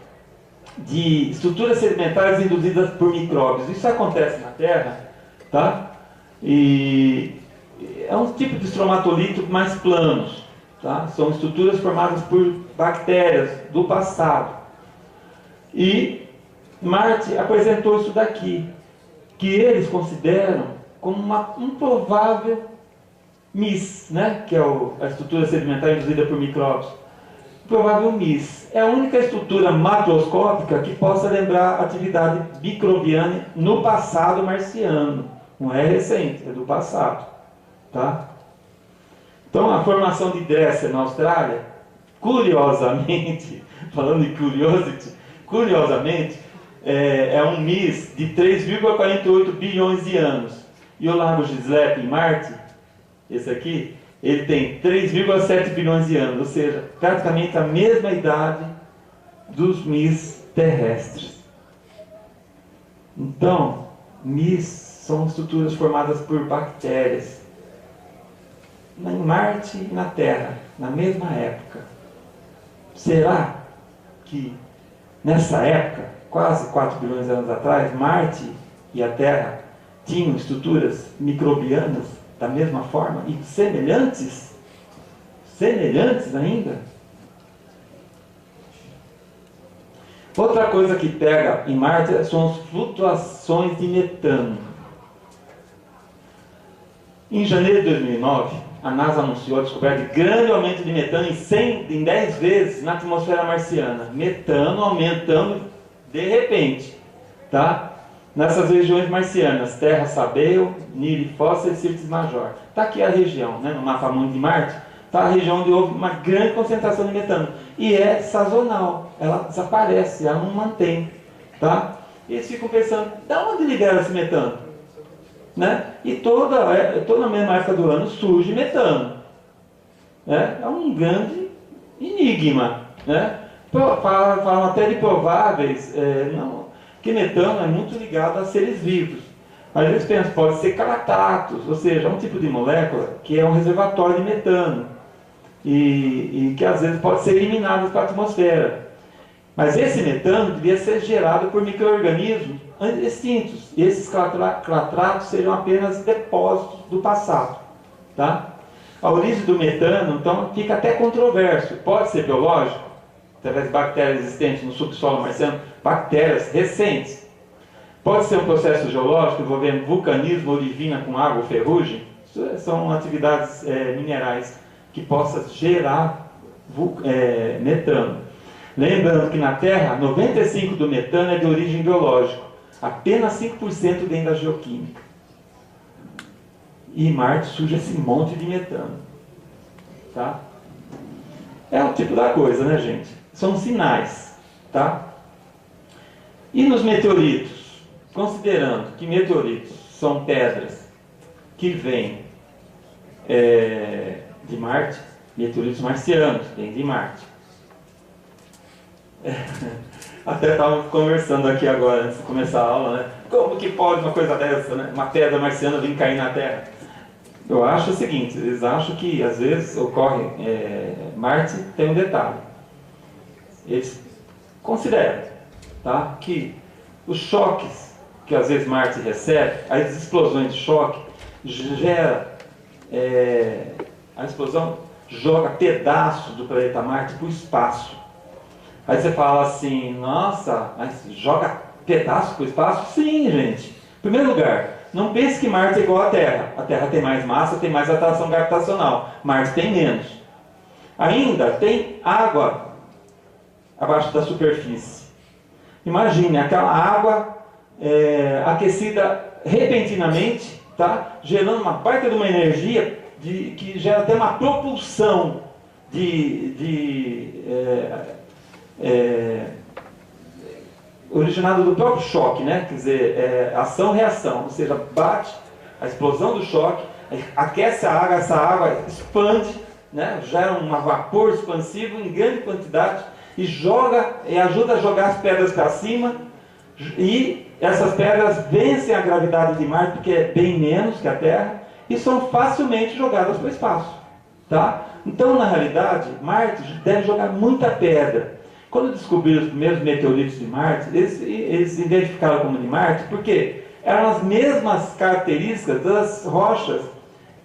de estruturas sedimentares induzidas por micróbios. Isso acontece na Terra, tá? E é um tipo de estromatolito mais planos, tá? São estruturas formadas por bactérias do passado. E Marte apresentou isso daqui, que eles consideram como um provável MIS, né? Que é a estrutura sedimentar induzida por micróbios. Provável MIS. É a única estrutura macroscópica que possa lembrar a atividade microbiana no passado marciano. Não é recente, é do passado, tá? Então a formação de Dresser na Austrália, curiosamente, falando de Curiosity, curiosamente, é um MIS de 3,48 bilhões de anos. E o Lago Gislep em Marte, esse aqui, ele tem 3,7 bilhões de anos, ou seja, praticamente a mesma idade dos MIS terrestres. Então, MIS são estruturas formadas por bactérias em Marte e na Terra, na mesma época. Será que nessa época, quase 4 bilhões de anos atrás, Marte e a Terra tinham estruturas microbianas da mesma forma e semelhantes? Semelhantes ainda? Outra coisa que pega em Marte são as flutuações de metano. Em janeiro de 2009, a NASA anunciou a descoberta de grande aumento de metano em 10 vezes na atmosfera marciana. Metano aumentando de repente, tá? Nessas regiões marcianas, Terra, Sabeo, Nile, Fossa e Syrtis Major. Está aqui a região, né? No mapa mundo de Marte, está a região onde houve uma grande concentração de metano. E é sazonal, ela desaparece, ela não mantém, tá? E eles ficam pensando, de onde libera esse metano? Né? E toda a mesma época do ano surge metano. Né? É um grande enigma. Né? Falam até de prováveis, que metano é muito ligado a seres vivos. Mas eles pensam, pode ser calatatos, ou seja, um tipo de molécula que é um reservatório de metano e que às vezes pode ser eliminado para a atmosfera. Mas esse metano devia ser gerado por micro-organismos extintos. E esses clatratos seriam apenas depósitos do passado. Tá? A origem do metano, então, fica até controverso. Pode ser biológico, através de bactérias existentes no subsolo marciano, bactérias recentes. Pode ser um processo geológico envolvendo vulcanismo, olivina com água ou ferrugem. Isso são atividades minerais que possam gerar metano. Lembrando que na Terra, 95% do metano é de origem biológica. Apenas 5% vem da geoquímica. E em Marte surge esse monte de metano. Tá? É o tipo da coisa, né, gente? São sinais. Tá? E nos meteoritos? Considerando que meteoritos são pedras que vêm de Marte, meteoritos marcianos vêm de Marte. Até estávamos conversando aqui agora, antes de começar a aula, né? Como que pode uma coisa dessa, né? Uma pedra marciana vir cair na Terra? Eu acho o seguinte, eles acham que às vezes ocorre, Marte tem um detalhe. Eles consideram, tá? Que os choques que às vezes Marte recebe, as explosões de choque, a explosão joga pedaços do planeta Marte para o espaço. Aí você fala assim, nossa, mas joga pedaço para o espaço? Sim, gente. Em primeiro lugar, não pense que Marte é igual à Terra. A Terra tem mais massa, tem mais atração gravitacional. Marte tem menos. Ainda tem água abaixo da superfície. Imagine aquela água aquecida repentinamente, tá? Gerando uma baita de uma energia que gera até uma propulsão originado do próprio choque, né? Quer dizer, ação-reação, ou seja, bate a explosão do choque, aquece a água, essa água expande, né? Gera um vapor expansivo em grande quantidade e ajuda a jogar as pedras para cima, e essas pedras vencem a gravidade de Marte, porque é bem menos que a Terra, e são facilmente jogadas para o espaço. Tá? Então, na realidade, Marte deve jogar muita pedra. Quando descobriram os primeiros meteoritos de Marte, eles identificaram como de Marte porque eram as mesmas características das rochas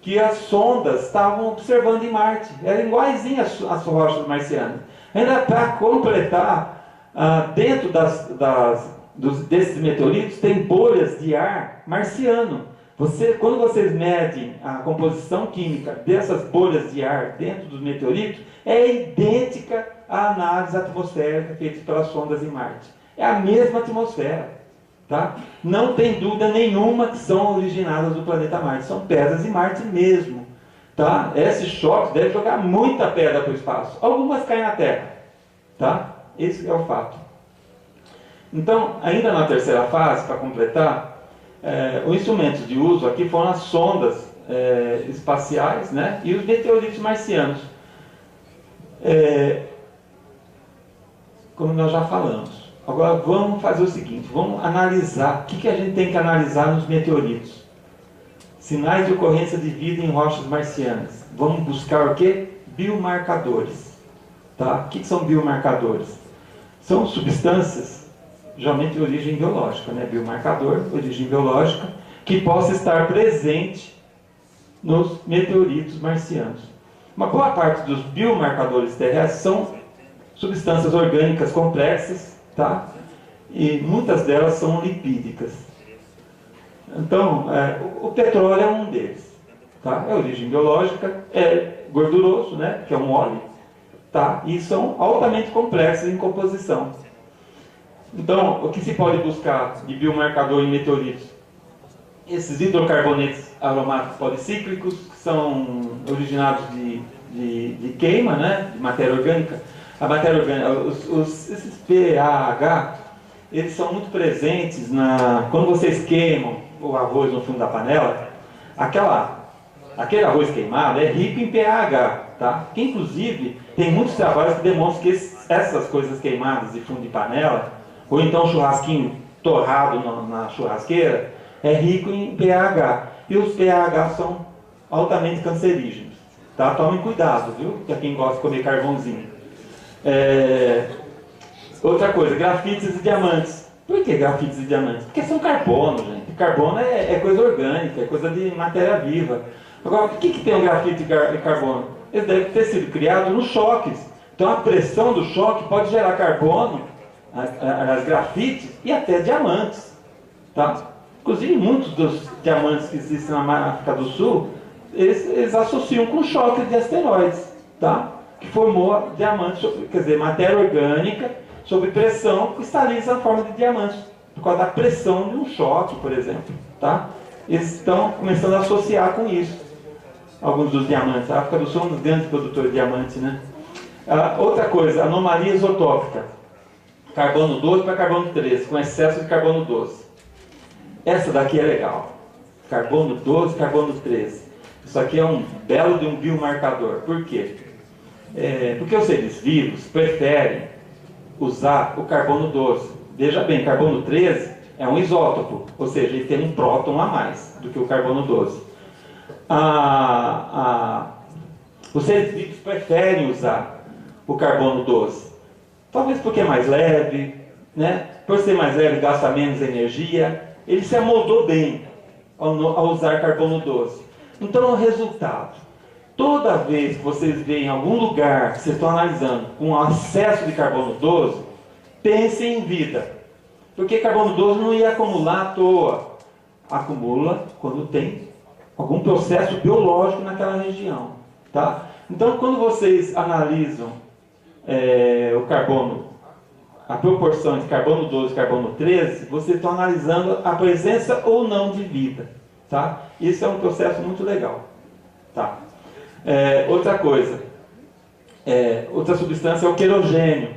que as sondas estavam observando em Marte. Eram iguaizinhas às rochas marcianas. Ainda para completar, dentro desses meteoritos tem bolhas de ar marciano. Quando vocês medem a composição química dessas bolhas de ar dentro dos meteoritos, é idêntica à análise atmosférica feita pelas sondas em Marte. É a mesma atmosfera. Tá? Não tem dúvida nenhuma que são originadas do planeta Marte. São pedras de Marte mesmo. Tá? Esse choque deve jogar muita pedra para o espaço. Algumas caem na Terra. Tá? Esse é o fato. Então, ainda na terceira fase, para completar, os instrumentos de uso aqui foram as sondas espaciais, né? E os meteoritos marcianos. Como nós já falamos. Agora vamos fazer o seguinte, vamos analisar, o que a gente tem que analisar nos meteoritos? Sinais de ocorrência de vida em rochas marcianas. Vamos buscar o quê? Biomarcadores. Tá? O que são biomarcadores? São substâncias, geralmente de origem biológica, né? Biomarcador, origem biológica, que possa estar presente nos meteoritos marcianos. Uma boa parte dos biomarcadores terrestres são substâncias orgânicas complexas, tá? E muitas delas são lipídicas. Então, o petróleo é um deles. Tá? É origem biológica, é gorduroso, né? Que é um óleo, tá? E são altamente complexos em composição. Então, o que se pode buscar de biomarcador em meteoritos? Esses hidrocarbonetos aromáticos policíclicos, que são originados de queima, né? De matéria orgânica. A matéria orgânica, esses PAH, eles são muito presentes quando vocês queimam o arroz no fundo da panela, aquele arroz queimado é rico em PAH, tá? Que inclusive tem muitos trabalhos que demonstram que essas coisas queimadas de fundo de panela, ou então churrasquinho torrado na churrasqueira, é rico em PAH. E os PAH são altamente cancerígenos, tá? Tomem cuidado, viu? Que é quem gosta de comer carvãozinho. Outra coisa, grafites e diamantes. Por que grafites e diamantes? Porque são carbono, gente. Carbono é coisa orgânica, é coisa de matéria viva. Agora, por que tem o grafite e carbono? Eles devem ter sido criados nos choques. Então a pressão do choque pode gerar carbono, as grafites e até diamantes. Tá? Inclusive muitos dos diamantes que existem na África do Sul, eles associam com choque de asteroides. Tá? Que formou diamantes, quer dizer, matéria orgânica sob pressão cristaliza na forma de diamantes, por causa da pressão de um choque, por exemplo. Tá? Eles estão começando a associar com isso, alguns dos diamantes. A África do Sul é um dos grandes produtores de diamantes, né? Outra coisa, anomalia isotópica. Carbono 12 para carbono 13, com excesso de carbono 12. Essa daqui é legal. Carbono 12, carbono 13. Isso aqui é um belo de um biomarcador. Por quê? Porque os seres vivos preferem usar o carbono 12. Veja bem, carbono 13 é um isótopo, ou seja, ele tem um próton a mais do que o carbono 12. Os seres vivos preferem usar o carbono 12. Talvez porque é mais leve, né? Por ser mais leve, gasta menos energia. Ele se amoldou bem ao usar carbono 12. Então, o resultado: toda vez que vocês veem algum lugar que vocês estão analisando com excesso de carbono 12, pensem em vida. Porque carbono 12 não ia acumular à toa. Acumula quando tem algum processo biológico naquela região. Tá? Então, quando vocês analisam o carbono, a proporção de carbono 12 e carbono 13, vocês estão analisando a presença ou não de vida. Tá? Isso é um processo muito legal. Tá? Outra coisa, outra substância é o querogênio,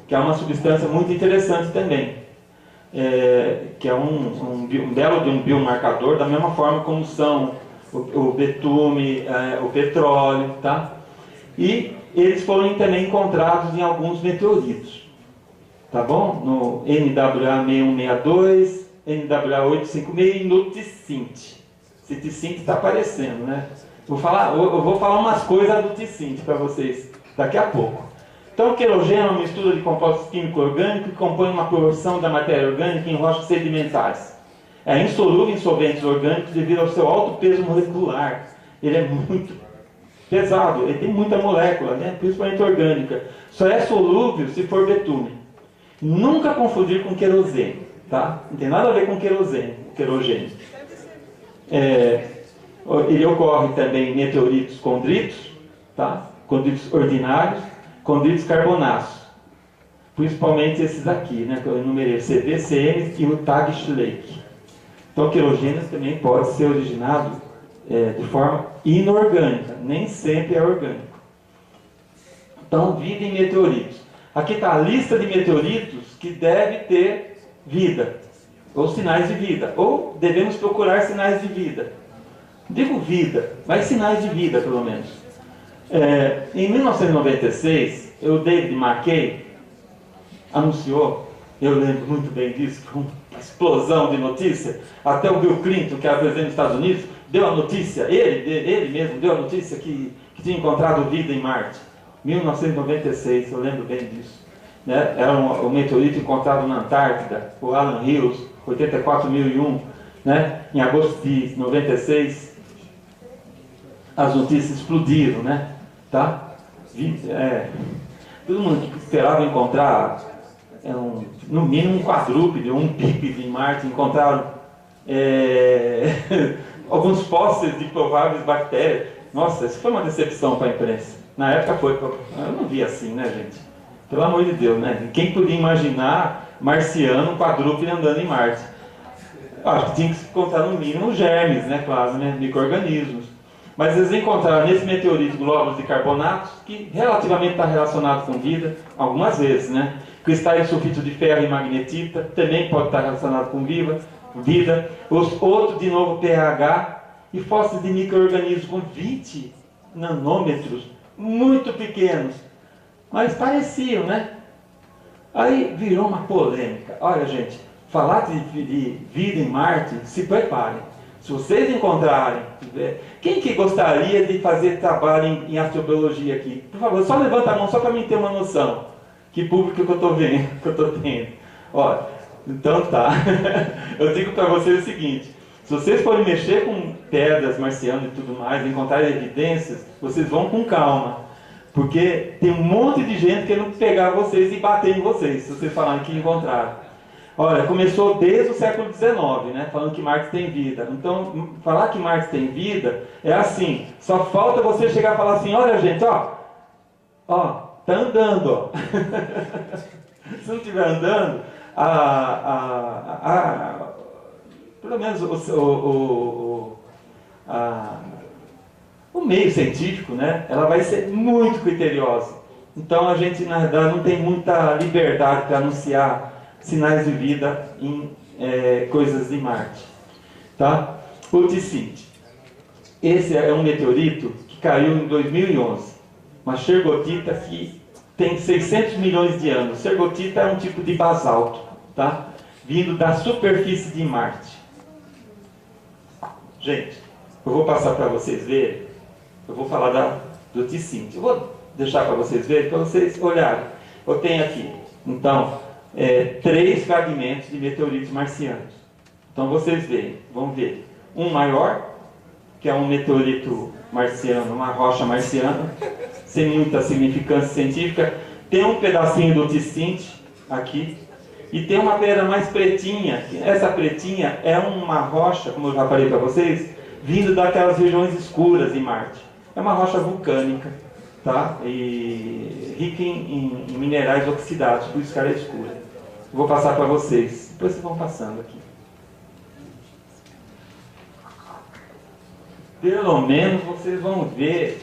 que é uma substância muito interessante também, que é um belo de um biomarcador, da mesma forma como são o betume, o petróleo, tá? E eles foram também encontrados em alguns meteoritos, tá bom? No NWA6162, NWA856 e no Ticinte. Esse Ticinte está aparecendo, né? Eu vou falar umas coisas do Ticinte para vocês daqui a pouco. Então, o querogênio é uma mistura de compostos químico-orgânicos que compõe uma porção da matéria orgânica em rochas sedimentares. É insolúvel em solventes orgânicos devido ao seu alto peso molecular. Ele é muito pesado, ele tem muita molécula, né? Principalmente orgânica. Só é solúvel se for betume. Nunca confundir com querosene, tá? Não tem nada a ver com querogênio. Ele ocorre também em meteoritos condritos, tá? Condritos ordinários, condritos carbonáceos. Principalmente esses aqui, né? Que eu enumerei, CV, CM e o TAG Schleich. Então, querogênio também pode ser originado de forma inorgânica, nem sempre é orgânico. Então, vida em meteoritos. Aqui está a lista de meteoritos que deve ter vida, ou sinais de vida, ou devemos procurar sinais de vida. digo vida, mas sinais de vida, pelo menos. Em 1996, o David McKay anunciou, eu lembro muito bem disso, foi uma explosão de notícia, até o Bill Clinton, que era presidente dos Estados Unidos, deu a notícia, ele mesmo deu a notícia que tinha encontrado vida em Marte. 1996, eu lembro bem disso. Né? Era um meteorito encontrado na Antártida, o Alan Hills, 84.001, né? Em agosto de 96, as notícias explodiram, né? Tá? Todo mundo que esperava encontrar no mínimo um quadrúpede, um bípede em Marte, encontraram alguns fósseis de prováveis bactérias. Nossa, isso foi uma decepção para a imprensa. Na época foi, eu não vi assim, né, gente? Pelo amor de Deus, né? Quem podia imaginar marciano, um quadrúpede andando em Marte? Eu acho que tinha que se encontrar no mínimo germes, né, claro, né, micro-organismos. Mas eles encontraram nesse meteorito glóbulos de carbonatos, que relativamente está relacionado com vida, algumas vezes, né? Cristais de sulfito de ferro e magnetita, também pode estar relacionado com vida. Outro, de novo, pH, e fósseis de micro-organismos com 20 nanômetros, muito pequenos, mas pareciam, né? Aí virou uma polêmica. Olha, gente, falar de vida em Marte, se preparem. Se vocês encontrarem, quem que gostaria de fazer trabalho em astrobiologia aqui? Por favor, só levanta a mão, só para mim ter uma noção. Que público que eu estou vendo, que eu estou tendo. Olha, então tá. Eu digo para vocês o seguinte: se vocês forem mexer com pedras marcianas e tudo mais, encontrarem evidências, vocês vão com calma. Porque tem um monte de gente querendo pegar vocês e bater em vocês, se vocês falarem que encontraram. Olha, começou desde o século XIX, né, falando que Marte tem vida. Então, falar que Marte tem vida é assim, só falta você chegar e falar assim: olha, gente, ó, tá andando, ó. Se não estiver andando, pelo menos o meio científico, né, ela vai ser muito criteriosa. Então a gente, na verdade, não tem muita liberdade para anunciar sinais de vida em coisas de Marte. Tá? O Ticinte. Esse é um meteorito que caiu em 2011. Uma xergotita que tem 600 milhões de anos. Xergotita é um tipo de basalto, tá? Vindo da superfície de Marte. Gente, eu vou passar para vocês verem. Eu vou falar do Ticinte. Eu vou deixar para vocês verem, para vocês olharem. Eu tenho aqui, então, 3 fragmentos de meteoritos marcianos. Então vocês vão ver um maior, que é um meteorito marciano, uma rocha marciana, sem muita significância científica. Tem um pedacinho do Ticinte aqui, e tem uma pedra mais pretinha. Essa pretinha é uma rocha, como eu já falei para vocês, vindo daquelas regiões escuras de Marte. É uma rocha vulcânica, tá? E rica em minerais oxidados, por isso que ela é escura. Eu vou passar para vocês, depois vocês vão passando aqui. Pelo menos vocês vão ver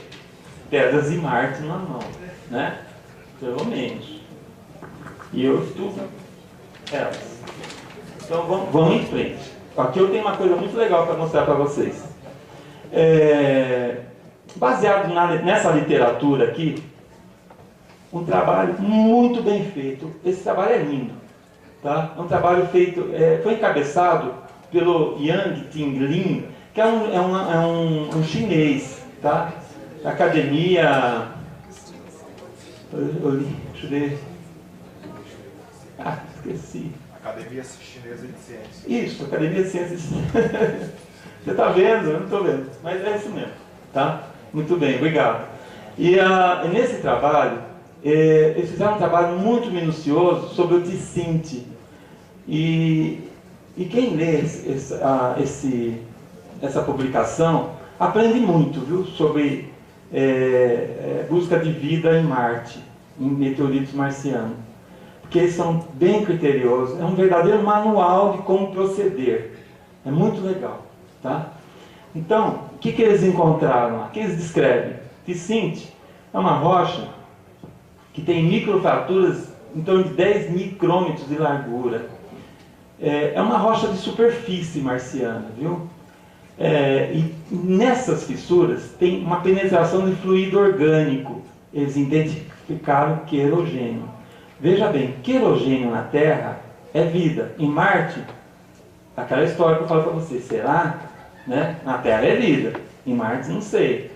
pedras de Marte na mão, né? Pelo menos. E eu estudo elas. Então vamos em frente. Aqui eu tenho uma coisa muito legal para mostrar para vocês. Baseado nessa literatura aqui, um trabalho muito bem feito. Esse trabalho é lindo, tá? É um trabalho feito, foi encabeçado pelo Yang Tinglin, que é um chinês, tá? Academia, deixa eu ver, esqueci. Academia Chinesa de Ciências. Isso, Academia de Ciências. Você está vendo? Eu não estou vendo, mas é isso mesmo, tá? Muito bem, obrigado. E nesse trabalho, eles fizeram um trabalho muito minucioso sobre o Ticinte. E quem lê essa publicação aprende muito, viu, sobre busca de vida em Marte, em meteoritos marcianos. Porque eles são bem criteriosos, é um verdadeiro manual de como proceder. É muito legal, tá? Então, o que eles encontraram lá? O que eles descrevem? Ticinte é uma rocha que tem microfraturas em torno de 10 micrômetros de largura. É uma rocha de superfície marciana, viu? E nessas fissuras tem uma penetração de fluido orgânico. Eles identificaram querogênio. Veja bem, querogênio na Terra é vida. Em Marte, aquela história que eu falo para você, será? Né? Na Terra é vida. Em Marte, não sei.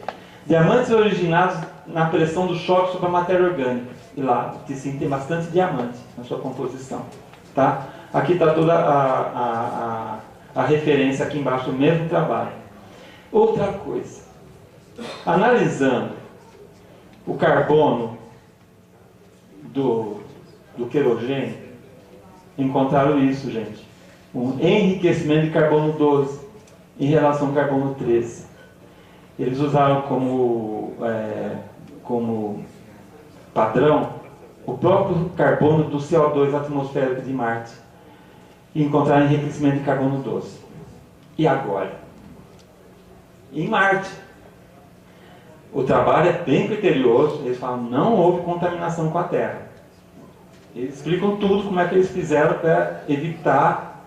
Diamantes originados na pressão do choque sobre a matéria orgânica. E lá, sim, tem bastante diamante na sua composição. Tá? Aqui está toda a referência aqui embaixo do mesmo trabalho. Outra coisa. Analisando o carbono do querogênio, encontraram isso, gente. Um enriquecimento de carbono 12 em relação ao carbono 13. Eles usaram como padrão o próprio carbono do CO2 atmosférico de Marte e encontraram enriquecimento de carbono 12. E agora? Em Marte, o trabalho é bem criterioso. Eles falam que não houve contaminação com a Terra. Eles explicam tudo, como é que eles fizeram para evitar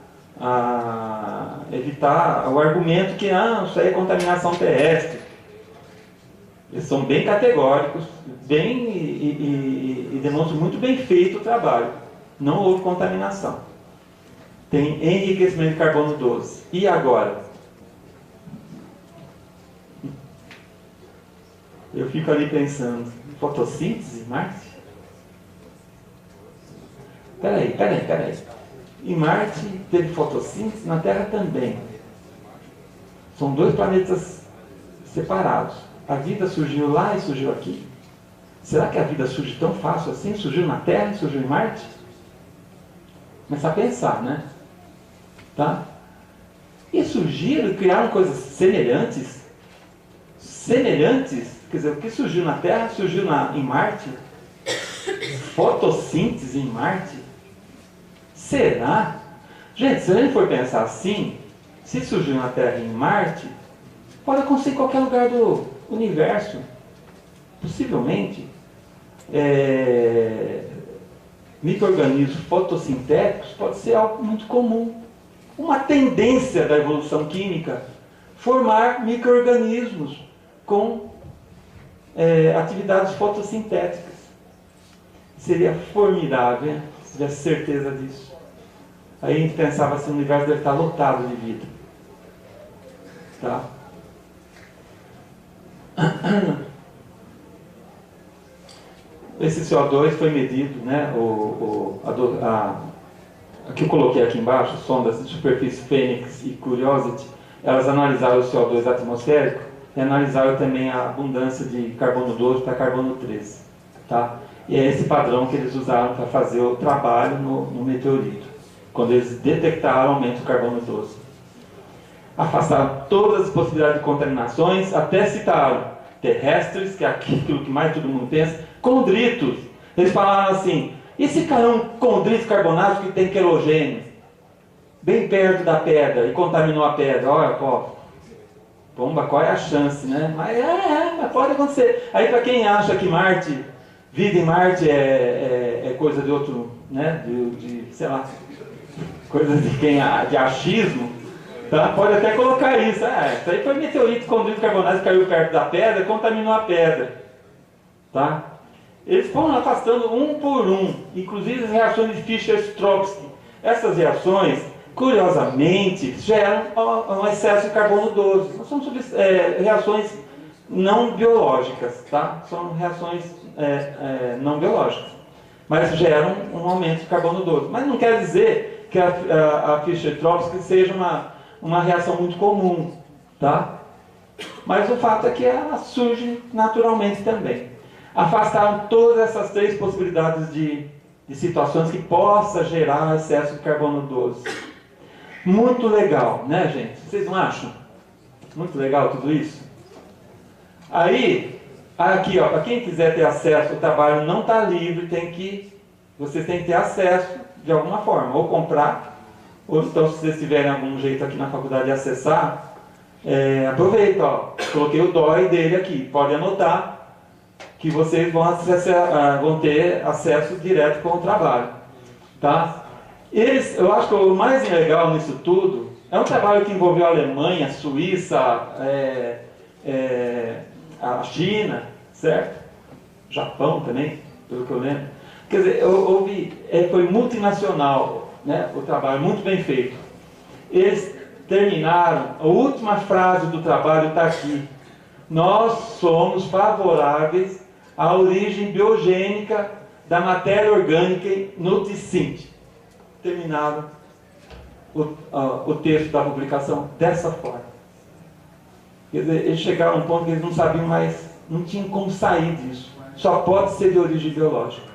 o argumento que isso aí é contaminação terrestre. Eles são bem categóricos, e demonstram muito bem feito o trabalho. Não houve contaminação. Tem enriquecimento de carbono 12. E agora? Eu fico ali pensando, fotossíntese, Marte? Peraí. Em Marte teve fotossíntese, na Terra também. São dois planetas separados. A vida surgiu lá e surgiu aqui. Será que a vida surge tão fácil assim? Surgiu na Terra e surgiu em Marte? Começar a pensar, né? Tá? E surgiram e criaram coisas semelhantes. Quer dizer, o que surgiu na Terra surgiu em Marte. Fotossíntese em Marte. Será? Gente, se a gente for pensar assim, se surgiu na Terra e em Marte, pode acontecer em qualquer lugar do universo. Possivelmente, micro-organismos fotossintéticos pode ser algo muito comum. Uma tendência da evolução química, formar micro-organismos com atividades fotossintéticas. Seria formidável, hein? Se tivesse certeza disso. Aí a gente pensava assim, o universo deve estar lotado de vida. Tá? Esse CO2 foi medido, né? Que eu coloquei aqui embaixo, sondas de superfície Fênix e Curiosity, elas analisaram o CO2 atmosférico e analisaram também a abundância de carbono 12 para carbono 13. Tá? E é esse padrão que eles usaram para fazer o trabalho no meteorito, quando eles detectaram o aumento do carbono 12. Afastaram todas as possibilidades de contaminações, até citaram terrestres, que é aquilo que mais todo mundo pensa, condritos. Eles falaram assim, e se cair um condrito carbonático que tem querogênio, bem perto da pedra, e contaminou a pedra, olha, bomba, qual é a chance, né? Mas pode acontecer. Aí para quem acha que vida em Marte é coisa de outro, né? Sei lá, coisa de achismo, tá? Pode até colocar isso. Isso aí foi meteorito condrito carbonático, caiu perto da pedra, contaminou a pedra. Tá? Eles foram afastando um por um, inclusive as reações de Fischer-Tropsch. Essas reações, curiosamente, geram um excesso de carbono 12. Não são reações não biológicas, tá? São reações não biológicas, mas geram um aumento de carbono 12. Mas não quer dizer que a Fischer-Tropsch seja uma reação muito comum, tá? Mas o fato é que ela surge naturalmente também. Afastaram todas essas três possibilidades de situações que possa gerar excesso de carbono 12. Muito legal, né, gente? Vocês não acham? Muito legal tudo isso? Aí, aqui, ó, para quem quiser ter acesso, o trabalho não está livre, vocês têm que ter acesso de alguma forma, ou comprar, ou então, se vocês tiverem algum jeito aqui na faculdade de acessar, aproveita, ó, coloquei o DOI dele aqui, pode anotar, que vocês vão ter acesso direto com o trabalho. Tá? Eu acho que o mais legal nisso tudo É um trabalho que envolveu a Alemanha, a Suíça, a China, certo? Japão também, pelo que eu lembro. Quer dizer, foi multinacional, né, o trabalho, muito bem feito. Eles terminaram, a última frase do trabalho está aqui. Nós somos favoráveis à origem biogênica da matéria orgânica no TICINT. Terminaram o texto da publicação dessa forma. Quer dizer, eles chegaram a um ponto que eles não sabiam mais, não tinham como sair disso. Só pode ser de origem biológica.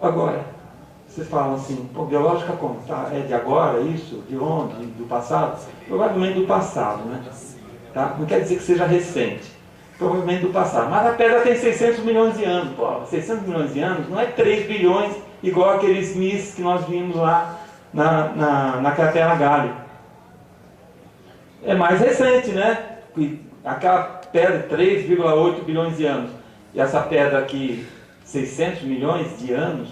Agora, vocês falam assim, pô, biológica como? Tá? É de agora isso? De onde? Do passado? Provavelmente do passado, né? Tá? Não quer dizer que seja recente. Provavelmente do passado. Mas a pedra tem 600 milhões de anos, pô. 600 milhões de anos não é 3 bilhões igual aqueles mísseis que nós vimos lá na cratera Gale. É mais recente, né? Aquela pedra, 3,8 bilhões de anos. E essa pedra aqui, 600 milhões de anos,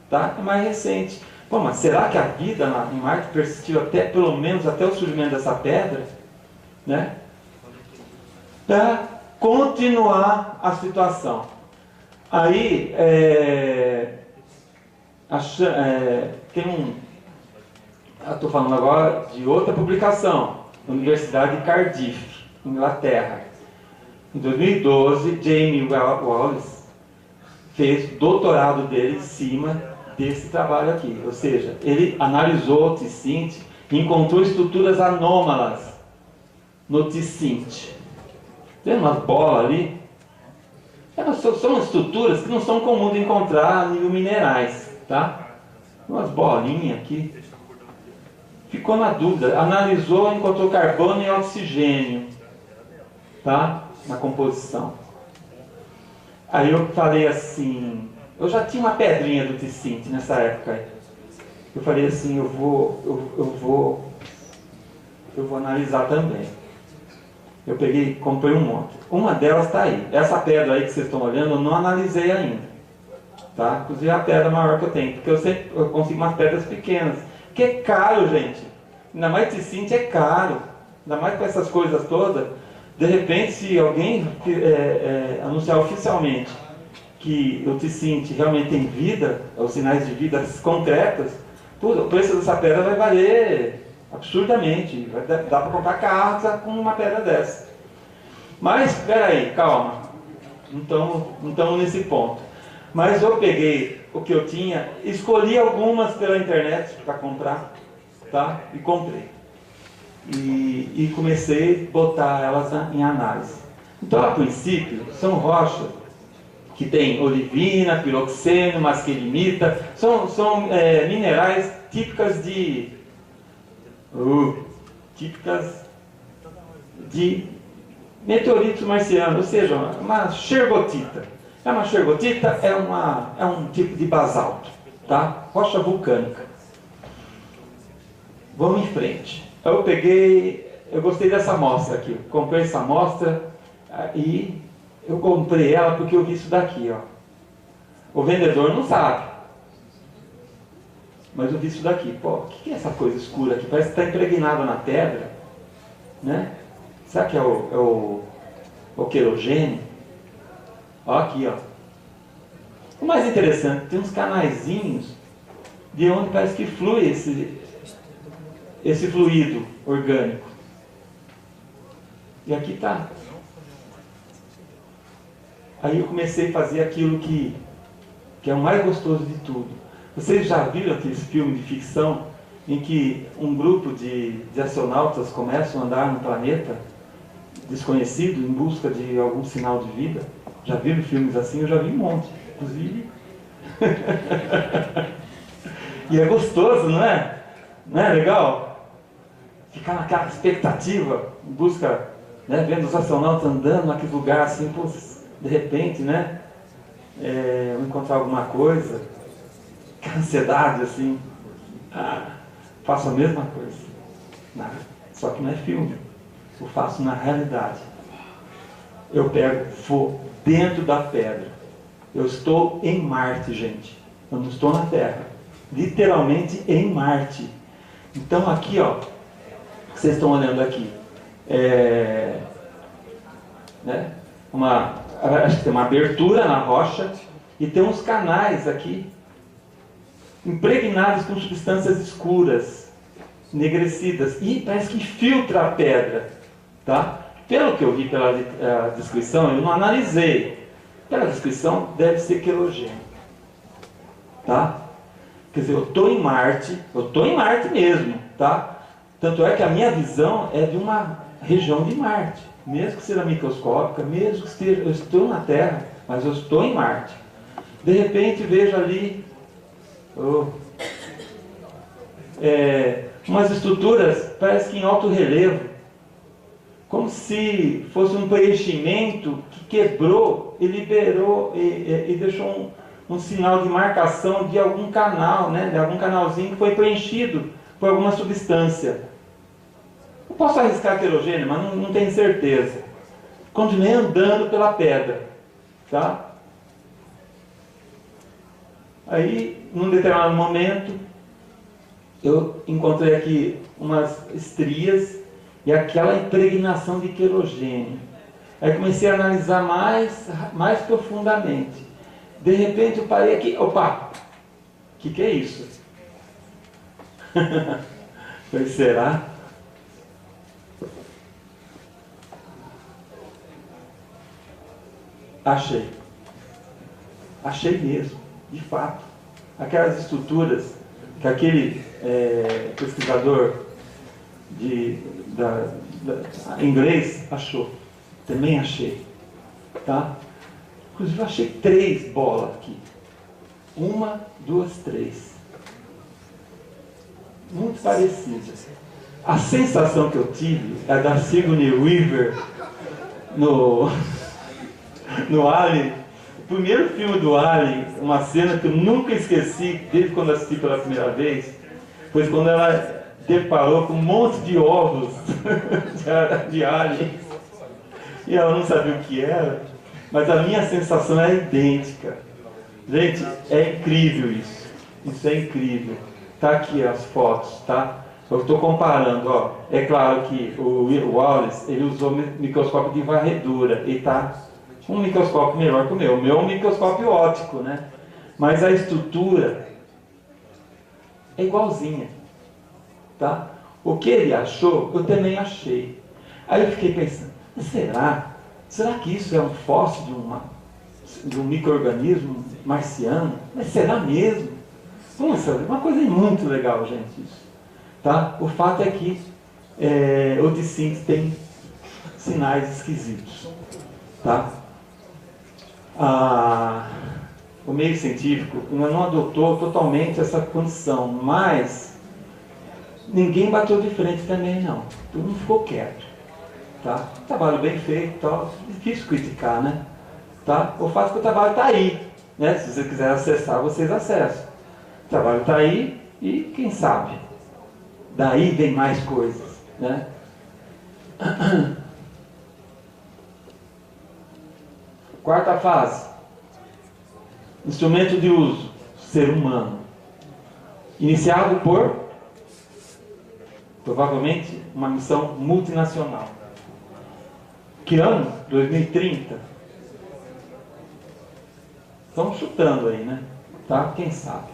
tá? É mais recente. Bom, mas será que a vida em Marte persistiu pelo menos até o surgimento dessa pedra? Né? Para continuar a situação. Aí, estou falando agora de outra publicação, Universidade de Cardiff, Inglaterra. Em 2012, Jamie Wallace fez o doutorado dele em cima desse trabalho aqui. Ou seja, ele analisou o TICINT e encontrou estruturas anômalas no TICINT. Tem umas bolas ali. São estruturas que não são comuns de encontrar em minerais, tá? Umas bolinhas aqui. Ficou na dúvida. Analisou, encontrou carbono e oxigênio, tá? Na composição. Aí eu falei assim, eu já tinha uma pedrinha do TICINT nessa época. Eu falei assim, eu vou analisar também. Eu peguei, comprei um monte. Uma delas está aí. Essa pedra aí que vocês estão olhando, eu não analisei ainda. Tá? Inclusive a pedra maior que eu tenho. Porque eu consigo umas pedras pequenas. Porque é caro, gente. Ainda mais TICINT é caro. Ainda mais com essas coisas todas. De repente, se alguém anunciar oficialmente que o TICINT realmente tem vida, os sinais de vida concretas, tudo, o preço dessa pedra vai valer absurdamente. Dá para comprar casa com uma pedra dessa. Mas, espera aí, calma. Não estamos nesse ponto. Mas eu peguei o que eu tinha, escolhi algumas pela internet para comprar, tá? E comprei. E comecei a botar elas em análise. Então, a princípio, são rochas que tem olivina, piroxeno, masquelimita, são minerais típicas de meteoritos marcianos, ou seja, uma xergotita. Uma xergotita é um tipo de basalto, tá? Rocha vulcânica. Vamos em frente. Eu gostei dessa amostra aqui. Comprei essa amostra e eu comprei ela porque eu vi isso daqui, ó. O vendedor não sabe. Mas eu vi isso daqui. Pô, o que é essa coisa escura aqui? Parece que está impregnado na pedra, né? Será que é o querogênio? Ó, aqui, ó. O mais interessante, tem uns canaizinhos de onde parece que flui esse fluido orgânico. E aqui está. Aí eu comecei a fazer aquilo que é o mais gostoso de tudo. Vocês já viram aqueles filmes de ficção em que um grupo de astronautas começam a andar no planeta desconhecido em busca de algum sinal de vida? Já viram filmes assim? Eu já vi um monte, inclusive. E é gostoso, não é? Não é legal? Ficar naquela expectativa, em busca, né, vendo os astronautas andando naquele lugar assim, pô, de repente, né? Vou encontrar alguma coisa. Que ansiedade, assim. Faço a mesma coisa. Só que não é filme. Eu faço na realidade. Eu vou dentro da pedra. Eu estou em Marte, gente. Eu não estou na Terra. Literalmente em Marte. Então aqui, ó, vocês estão olhando aqui, né? Acho que tem uma abertura na rocha e tem uns canais aqui impregnados com substâncias escuras, enegrecidas, e parece que filtra a pedra, tá? Pelo que eu vi pela descrição, eu não analisei. Pela descrição, deve ser quelogênio, tá? Quer dizer, eu estou em Marte mesmo, tá? Tanto é que a minha visão é de uma região de Marte, mesmo que seja microscópica, mesmo que eu estou na Terra, mas eu estou em Marte. De repente vejo ali umas estruturas, parece que em alto relevo, como se fosse um preenchimento que quebrou e liberou e deixou um sinal de marcação de algum canal, né? De algum canalzinho que foi preenchido por alguma substância. Eu posso arriscar quelogênio, mas não tenho certeza. Continuei andando pela pedra, tá? Aí, num determinado momento, eu encontrei aqui umas estrias e aquela impregnação de quelogênio. Aí comecei a analisar mais profundamente. De repente eu parei aqui, opa, o que é isso? Falei, será? Achei mesmo, de fato. Aquelas estruturas que aquele pesquisador inglês achou, também achei, tá? Inclusive eu achei 3 bolas aqui, 1, 2, 3, muito parecidas. A sensação que eu tive é da Sigourney Weaver no Alien, o primeiro filme do Alien, uma cena que eu nunca esqueci desde quando assisti pela primeira vez, foi quando ela deparou com um monte de ovos de alien e ela não sabia o que era, mas a minha sensação é idêntica. Gente, é incrível isso é incrível. Tá aqui as fotos, tá? Eu estou comparando, ó. É claro que o Wallace, ele usou microscópio de varredura e tá um microscópio melhor que o meu é um microscópio óptico, né? Mas a estrutura é igualzinha, tá? O que ele achou, eu também achei. Aí eu fiquei pensando, será que isso é um fóssil de um micro-organismo marciano? Mas será mesmo? Nossa, uma coisa muito legal, gente, isso. Tá? O fato é que o DeSint tem sinais esquisitos, tá? O meio científico não adotou totalmente essa condição, mas ninguém bateu de frente também não. Todo mundo ficou quieto, tá? Trabalho bem feito, tal, difícil criticar, né? Tá? O fato é que o trabalho está aí, né? Se você quiser acessar, vocês acessam. O trabalho está aí e quem sabe daí vem mais coisas, né? Quarta fase, instrumento de uso, ser humano, iniciado por, provavelmente, uma missão multinacional. Que ano? 2030. Estamos chutando aí, né? Tá? Quem sabe?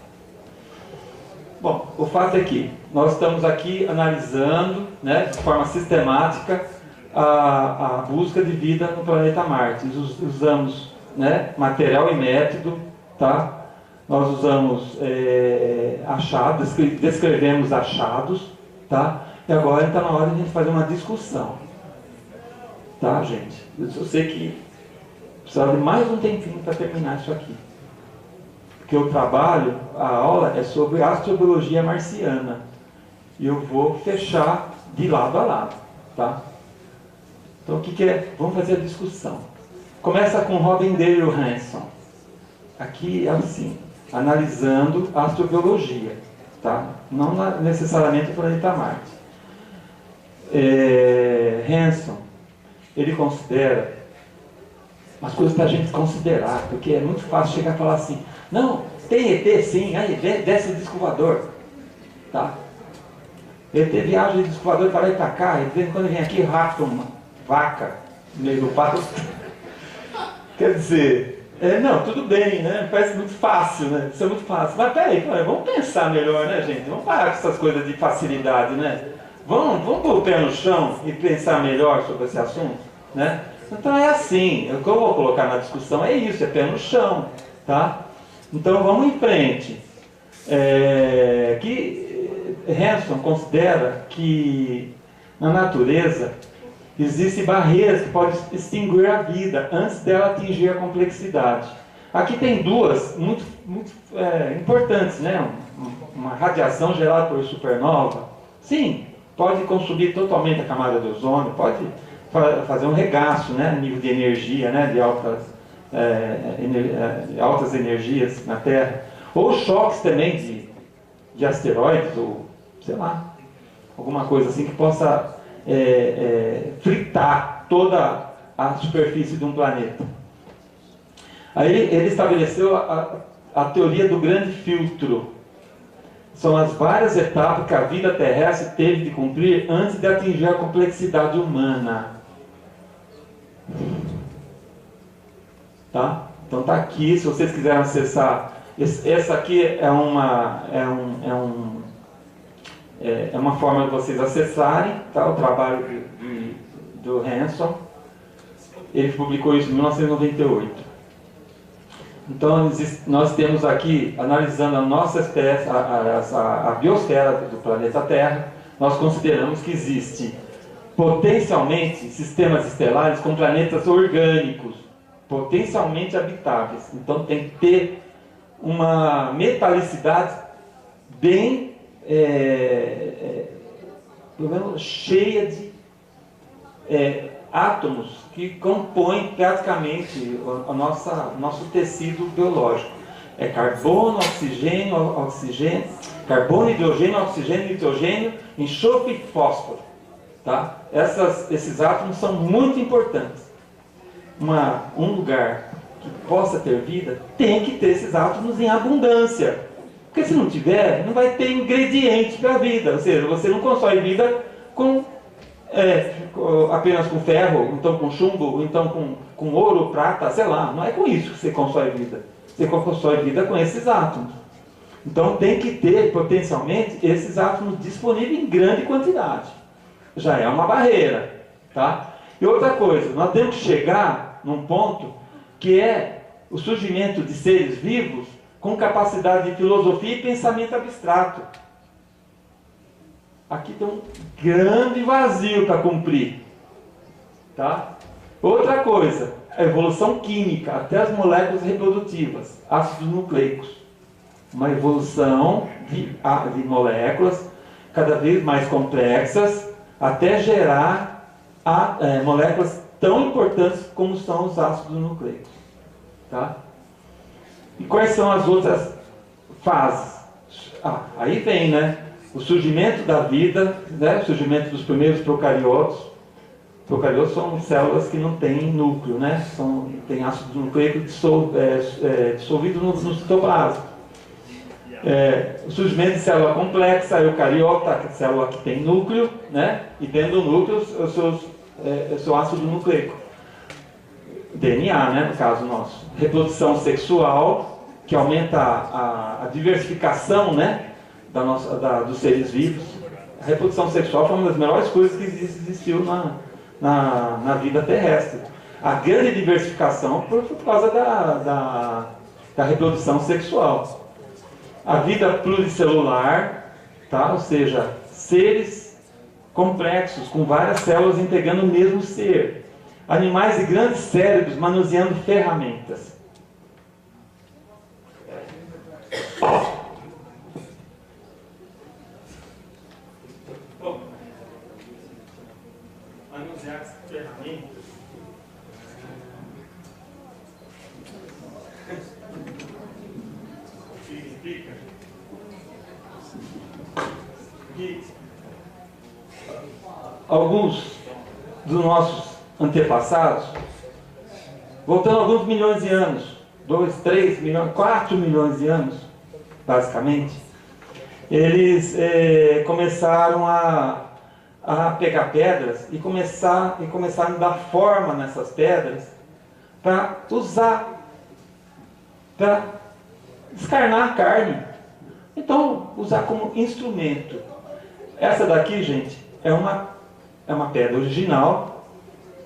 Bom, o fato é que nós estamos aqui analisando, né, de forma sistemática a busca de vida no planeta Marte. Usamos, né, material e método, tá? Nós usamos achados, descrevemos achados, tá? E agora está na hora de a gente fazer uma discussão, tá, gente? Eu sei que precisava de mais um tempinho para terminar isso aqui. Porque o trabalho, a aula é sobre astrobiologia marciana. E eu vou fechar de lado a lado, tá? Então o que é? Vamos fazer a discussão. Começa com Robin Dale Hanson. Aqui é assim, analisando a astrobiologia, tá? Não necessariamente o planeta Marte. Hanson, ele considera umas coisas para a gente considerar, porque é muito fácil chegar e falar assim, não, tem ET sim, aí desce o disco voador, tá? Ele teve viagem de escoador para lá e para cá, e de vez em quando vem aqui e rapta uma vaca no meio do pasto. Quer dizer, não, tudo bem, né? Parece muito fácil, né? Isso é muito fácil. Mas peraí, vamos pensar melhor, né, gente? Vamos parar com essas coisas de facilidade, né? Vamos pôr o pé no chão e pensar melhor sobre esse assunto, né? Então é assim, o que eu vou colocar na discussão é isso, é pé no chão, tá? Então vamos em frente. Hanson considera que na natureza existem barreiras que podem extinguir a vida antes dela atingir a complexidade. Aqui tem duas muito importantes, né? Uma radiação gerada por supernova. Sim, pode consumir totalmente a camada de ozônio, pode fazer um regaço, né? A nível de energia, né? De altas energias na Terra. Ou choques também de asteroides, ou sei lá, alguma coisa assim que possa fritar toda a superfície de um planeta. Aí ele estabeleceu a teoria do grande filtro. São as várias etapas que a vida terrestre teve de cumprir antes de atingir a complexidade humana. Tá? Então está aqui, se vocês quiserem acessar. Essa aqui é uma forma de vocês acessarem, tá? O trabalho do Hanson. Ele publicou isso em 1998. Então nós temos aqui, analisando a nossa espécie, a biosfera do planeta Terra, nós consideramos que existe potencialmente sistemas estelares com planetas orgânicos, potencialmente habitáveis. Então tem que ter uma metalicidade bem pelo menos cheia de átomos que compõem praticamente o nosso tecido biológico. É carbono, oxigênio, carbono, hidrogênio, oxigênio, nitrogênio, enxofre e fósforo. Tá? Esses átomos são muito importantes. Um lugar que possa ter vida tem que ter esses átomos em abundância. Porque se não tiver, não vai ter ingrediente para a vida. Ou seja, você não constrói vida apenas com ferro, então com chumbo, ou então com ouro, prata, sei lá. Não é com isso que você constrói vida. Você constrói vida com esses átomos. Então tem que ter, potencialmente, esses átomos disponíveis em grande quantidade. Já é uma barreira. Tá? E outra coisa, nós temos que chegar num ponto que é o surgimento de seres vivos com capacidade de filosofia e pensamento abstrato. Aqui tem um grande vazio para cumprir. Tá? Outra coisa, a evolução química, até as moléculas reprodutivas, ácidos nucleicos. Uma evolução de moléculas cada vez mais complexas, até gerar moléculas tão importantes como são os ácidos nucleicos. Tá? E quais são as outras fases? Aí vem, né? O surgimento da vida, né? O surgimento dos primeiros procariotos. Procariotos são células que não têm núcleo, né? Tem ácido nucleico dissolvido no citoplasma. O surgimento de célula complexa, eucariota, a célula que tem núcleo, né? E dentro do núcleo o seu ácido nucleico. DNA, né, no caso nosso. Reprodução sexual, que aumenta a diversificação, né, dos seres vivos. A reprodução sexual foi uma das melhores coisas que existiu na vida terrestre. A grande diversificação por causa da reprodução sexual. A vida pluricelular, tá? Ou seja, seres complexos com várias células integrando o mesmo ser. Animais de grandes cérebros manuseando ferramentas. Manusear ferramentas. Significa que alguns dos nossos antepassados, voltando alguns milhões de anos, 2, 3 milhões, 4 milhões de anos, basicamente, eles começaram a pegar pedras e começaram a dar forma nessas pedras para usar, para descarnar a carne. Então, usar como instrumento. Essa daqui, gente, é uma pedra original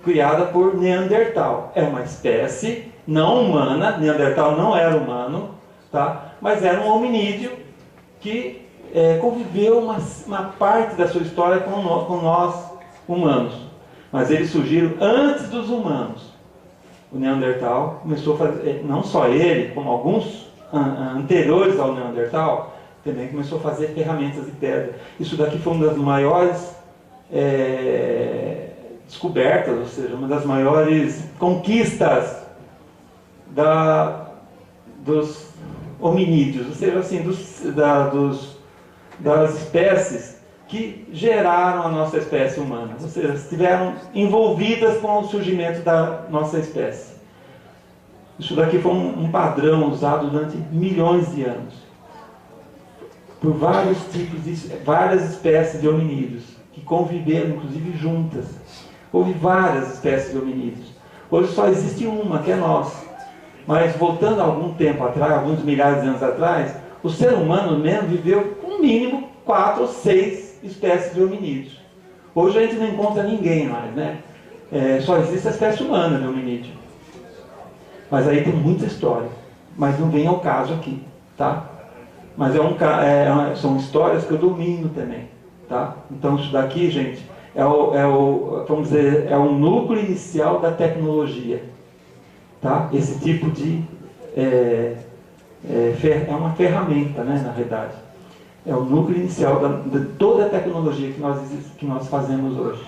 criada por Neandertal. É uma espécie não humana. Neandertal não era humano, tá? Mas era um hominídeo que conviveu uma parte da sua história com nós humanos. Mas eles surgiram antes dos humanos. O Neandertal começou a fazer, não só ele, como alguns anteriores ao Neandertal, também começou a fazer ferramentas de pedra. Isso daqui foi uma das maiores descobertas, ou seja, uma das maiores conquistas dos hominídeos, ou seja, assim, das espécies que geraram a nossa espécie humana, ou seja, estiveram envolvidas com o surgimento da nossa espécie. Isso daqui foi um padrão usado durante milhões de anos por vários tipos várias espécies de hominídeos que conviveram, inclusive, juntas. Houve várias espécies de hominídeos. Hoje só existe uma, que é nós. Mas voltando a algum tempo atrás, alguns milhares de anos atrás, o ser humano mesmo viveu, no mínimo, 4 ou 6 espécies de hominídeos. Hoje a gente não encontra ninguém mais, né? Só existe a espécie humana de hominídeo. Mas aí tem muita história. Mas não vem ao caso aqui, tá? Mas são histórias que eu domino também, tá? Então isso daqui, gente, vamos dizer, é o núcleo inicial da tecnologia, tá? Esse tipo de é uma ferramenta, né, na verdade. É o núcleo inicial de toda a tecnologia que nós fazemos hoje.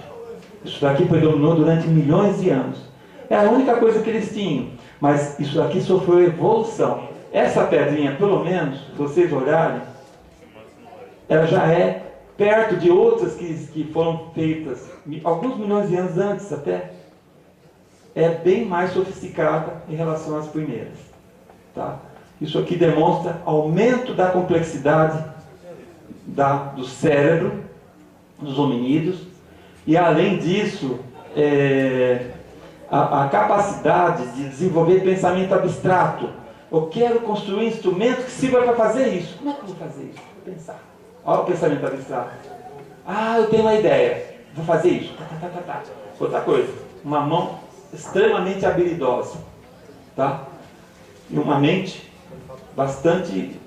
Isso daqui predominou durante milhões de anos. É a única coisa que eles tinham. Mas isso daqui sofreu evolução. Essa pedrinha, pelo menos, se vocês olharem, ela já é perto de outras que foram feitas alguns milhões de anos antes até. É bem mais sofisticada em relação às primeiras, tá? Isso aqui demonstra aumento da complexidade do cérebro dos hominídeos e, além disso, a capacidade de desenvolver pensamento abstrato. Eu quero construir instrumentos que sirvam para fazer isso. Como é que eu vou fazer isso? Vou pensar. Olha o pensamento abstrato. Eu tenho uma ideia. Vou fazer isso. Outra coisa. Uma mão extremamente habilidosa. Tá? E uma mente bastante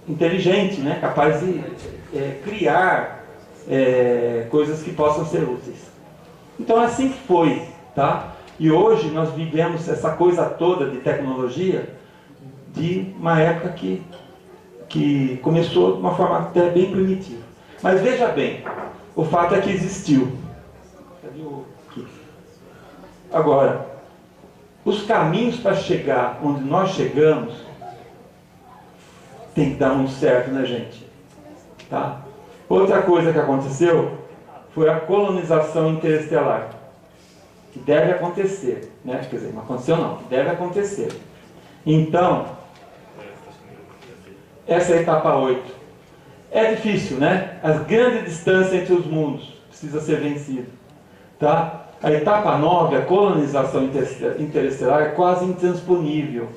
inteligente, né? Capaz de criar coisas que possam ser úteis. Então assim foi. Tá? E hoje nós vivemos essa coisa toda de tecnologia de uma época que começou de uma forma até bem primitiva. Mas veja bem, o fato é que existiu. Cadê o aqui? Agora, os caminhos para chegar onde nós chegamos tem que dar muito certo, né, gente? Tá? Outra coisa que aconteceu foi a colonização interestelar, que deve acontecer, né? Quer dizer, não aconteceu não, que deve acontecer. Então, essa é a etapa 8. É difícil, né? A grande distância entre os mundos precisa ser vencida, tá? A etapa 9, a colonização interestelar, é quase intransponível.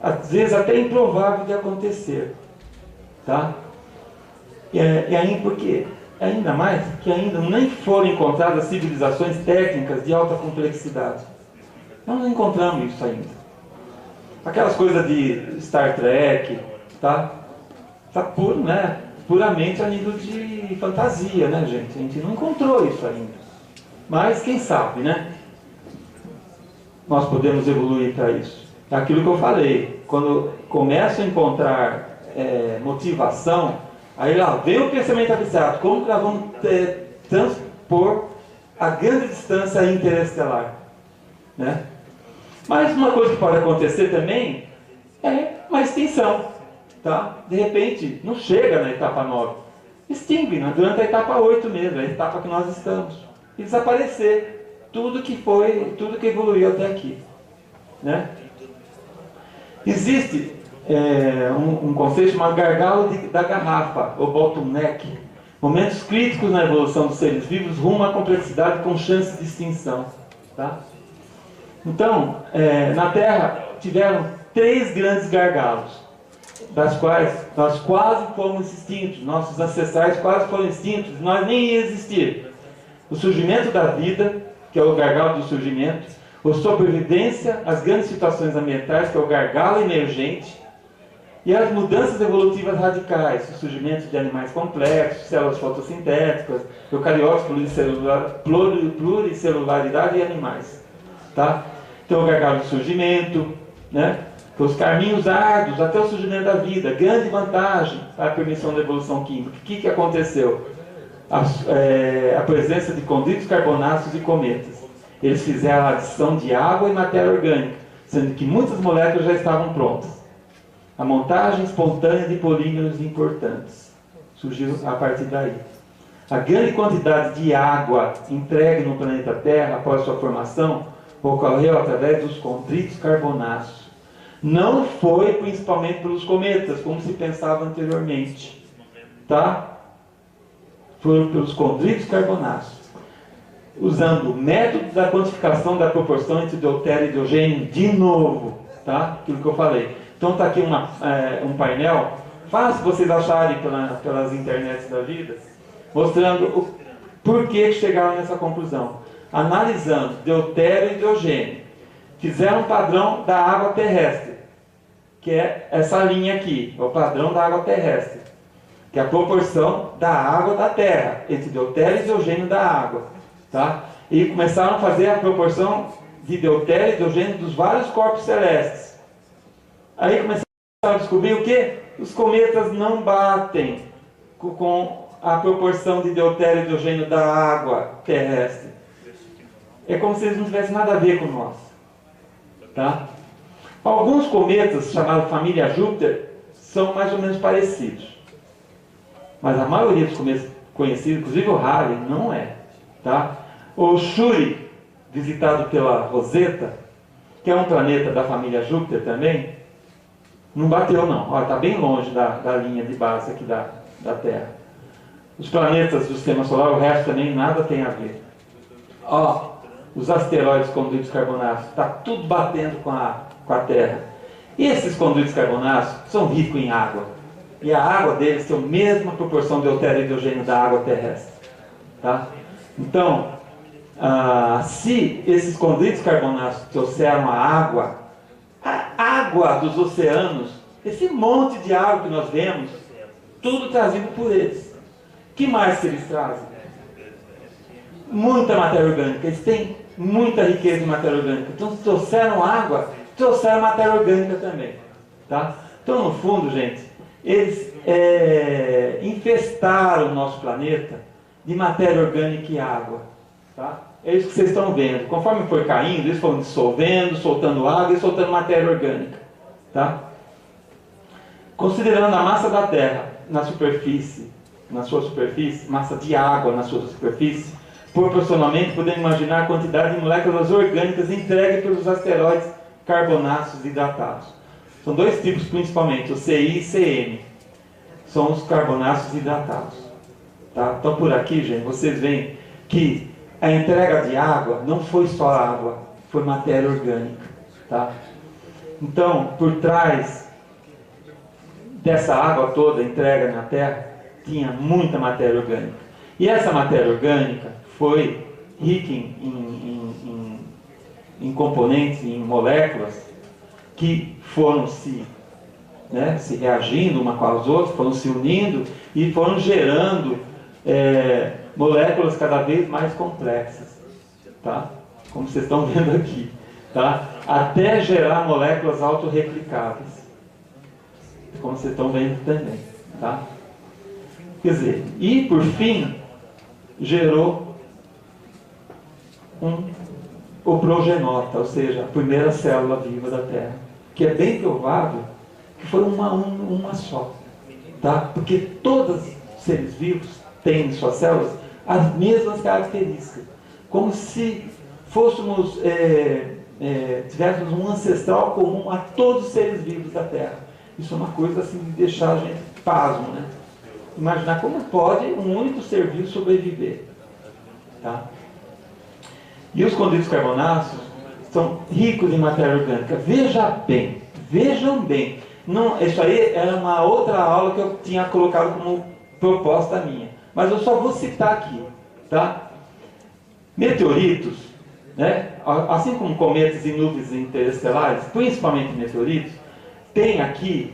Às vezes até improvável de acontecer, tá? E aí porque ainda mais que ainda nem foram encontradas civilizações técnicas de alta complexidade. Nós não encontramos isso ainda. Aquelas coisas de Star Trek, tá puro, né? Puramente a nível de fantasia, né, gente? A gente não encontrou isso ainda. Mas quem sabe, né? Nós podemos evoluir para isso. É aquilo que eu falei. Quando começo a encontrar motivação, aí lá vem o pensamento abstrato. Como que nós vamos transpor a grande distância interestelar, né? Mas uma coisa que pode acontecer também é uma extinção, tá? De repente, não chega na etapa 9. Extingue, né? Durante a etapa 8 mesmo, a etapa que nós estamos. E desaparecer tudo que evoluiu até aqui, né? Existe um conceito chamado gargalo da garrafa, ou bottleneck. Momentos críticos na evolução dos seres vivos rumo à complexidade com chances de extinção. Tá? Então, na Terra tiveram 3 grandes gargalos, das quais nós quase fomos extintos, nossos ancestrais quase foram extintos, nós nem ia existir. O surgimento da vida, que é o gargalo do surgimento, a sobrevivência, as grandes situações ambientais, que é o gargalo emergente, e as mudanças evolutivas radicais, o surgimento de animais complexos, células fotossintéticas, eucariotos, pluricelularidade e animais. Tá? Então, o gargalo do surgimento, né? Os caminhos árduos até o surgimento da vida, grande vantagem para a permissão da evolução química. O que aconteceu? A presença de condritos, carbonáceos e cometas. Eles fizeram a adição de água e matéria orgânica, sendo que muitas moléculas já estavam prontas. A montagem espontânea de polímeros importantes surgiu a partir daí. A grande quantidade de água entregue no planeta Terra após sua formação ocorreu através dos condritos carbonáceos. Não foi principalmente pelos cometas, como se pensava anteriormente. Tá? Foram pelos condritos carbonáceos. Usando o método da quantificação da proporção entre deutério e hidrogênio de novo. Tá? Aquilo que eu falei. Então está aqui um painel, fácil vocês acharem pelas internets da vida, mostrando o porquê que chegaram nessa conclusão. Analisando deutério e hidrogênio, fizeram um padrão da água terrestre, que é essa linha aqui, é o padrão da água terrestre, que é a proporção da água da Terra, entre deutério e hidrogênio da água. Tá? E começaram a fazer a proporção de deutério e hidrogênio dos vários corpos celestes. Aí começaram a descobrir o quê? Os cometas não batem com a proporção de deutério e hidrogênio da água terrestre. É como se eles não tivessem nada a ver com nós. Tá? Alguns cometas, chamados família Júpiter, são mais ou menos parecidos. Mas a maioria dos cometas conhecidos, inclusive o Halley, não é. Tá? O Shuri, visitado pela Rosetta, que é um planeta da família Júpiter também, não bateu não, está bem longe da linha de base aqui da Terra. Os planetas do Sistema Solar, o resto também nada tem a ver. Ó, os asteroides condritos carbonáceos, está tudo batendo com a Terra. E esses condritos carbonáceos são ricos em água. E a água deles tem a mesma proporção de deutério e hidrogênio da água terrestre. Tá? Então, se esses condritos carbonáceos trouxeram a água dos oceanos, esse monte de água que nós vemos, tudo trazido por eles. O que mais que eles trazem? Muita matéria orgânica. Eles têm muita riqueza de matéria orgânica. Então, se trouxeram água, trouxeram matéria orgânica também. Tá? Então, no fundo, gente, eles infestaram o nosso planeta de matéria orgânica e água. Tá? É isso que vocês estão vendo. Conforme foi caindo, eles foram dissolvendo, soltando água e soltando matéria orgânica. Tá? Considerando a massa da Terra na sua superfície, massa de água na sua superfície, proporcionalmente podemos imaginar a quantidade de moléculas orgânicas entregues pelos asteroides carbonáceos hidratados. São 2 tipos principalmente, o CI e CM. São os carbonáceos hidratados. Tá? Então por aqui, gente, vocês veem que a entrega de água não foi só água, foi matéria orgânica. Tá? Então, por trás dessa água toda entrega na Terra, tinha muita matéria orgânica. E essa matéria orgânica foi rica em componentes, em moléculas, que foram se reagindo uma com as outras, foram se unindo e foram gerando moléculas cada vez mais complexas, tá? Como vocês estão vendo aqui, tá? Até gerar moléculas autorreplicáveis, como vocês estão vendo também, tá? Quer dizer, e por fim gerou o progenota, ou seja, a primeira célula viva da Terra, que é bem provável que foi uma só, tá? Porque todos os seres vivos têm em suas células as mesmas características, como se tivéssemos um ancestral comum a todos os seres vivos da Terra. Isso é uma coisa assim de deixar a gente pasmo, né? Imaginar como pode um único ser vivo sobreviver. Tá? E os condritos carbonáceos são ricos em matéria orgânica. Vejam bem. Não, isso aí era uma outra aula que eu tinha colocado como proposta minha. Mas eu só vou citar aqui. Tá? Meteoritos, né? Assim como cometas e nuvens interestelares, principalmente meteoritos, tem aqui,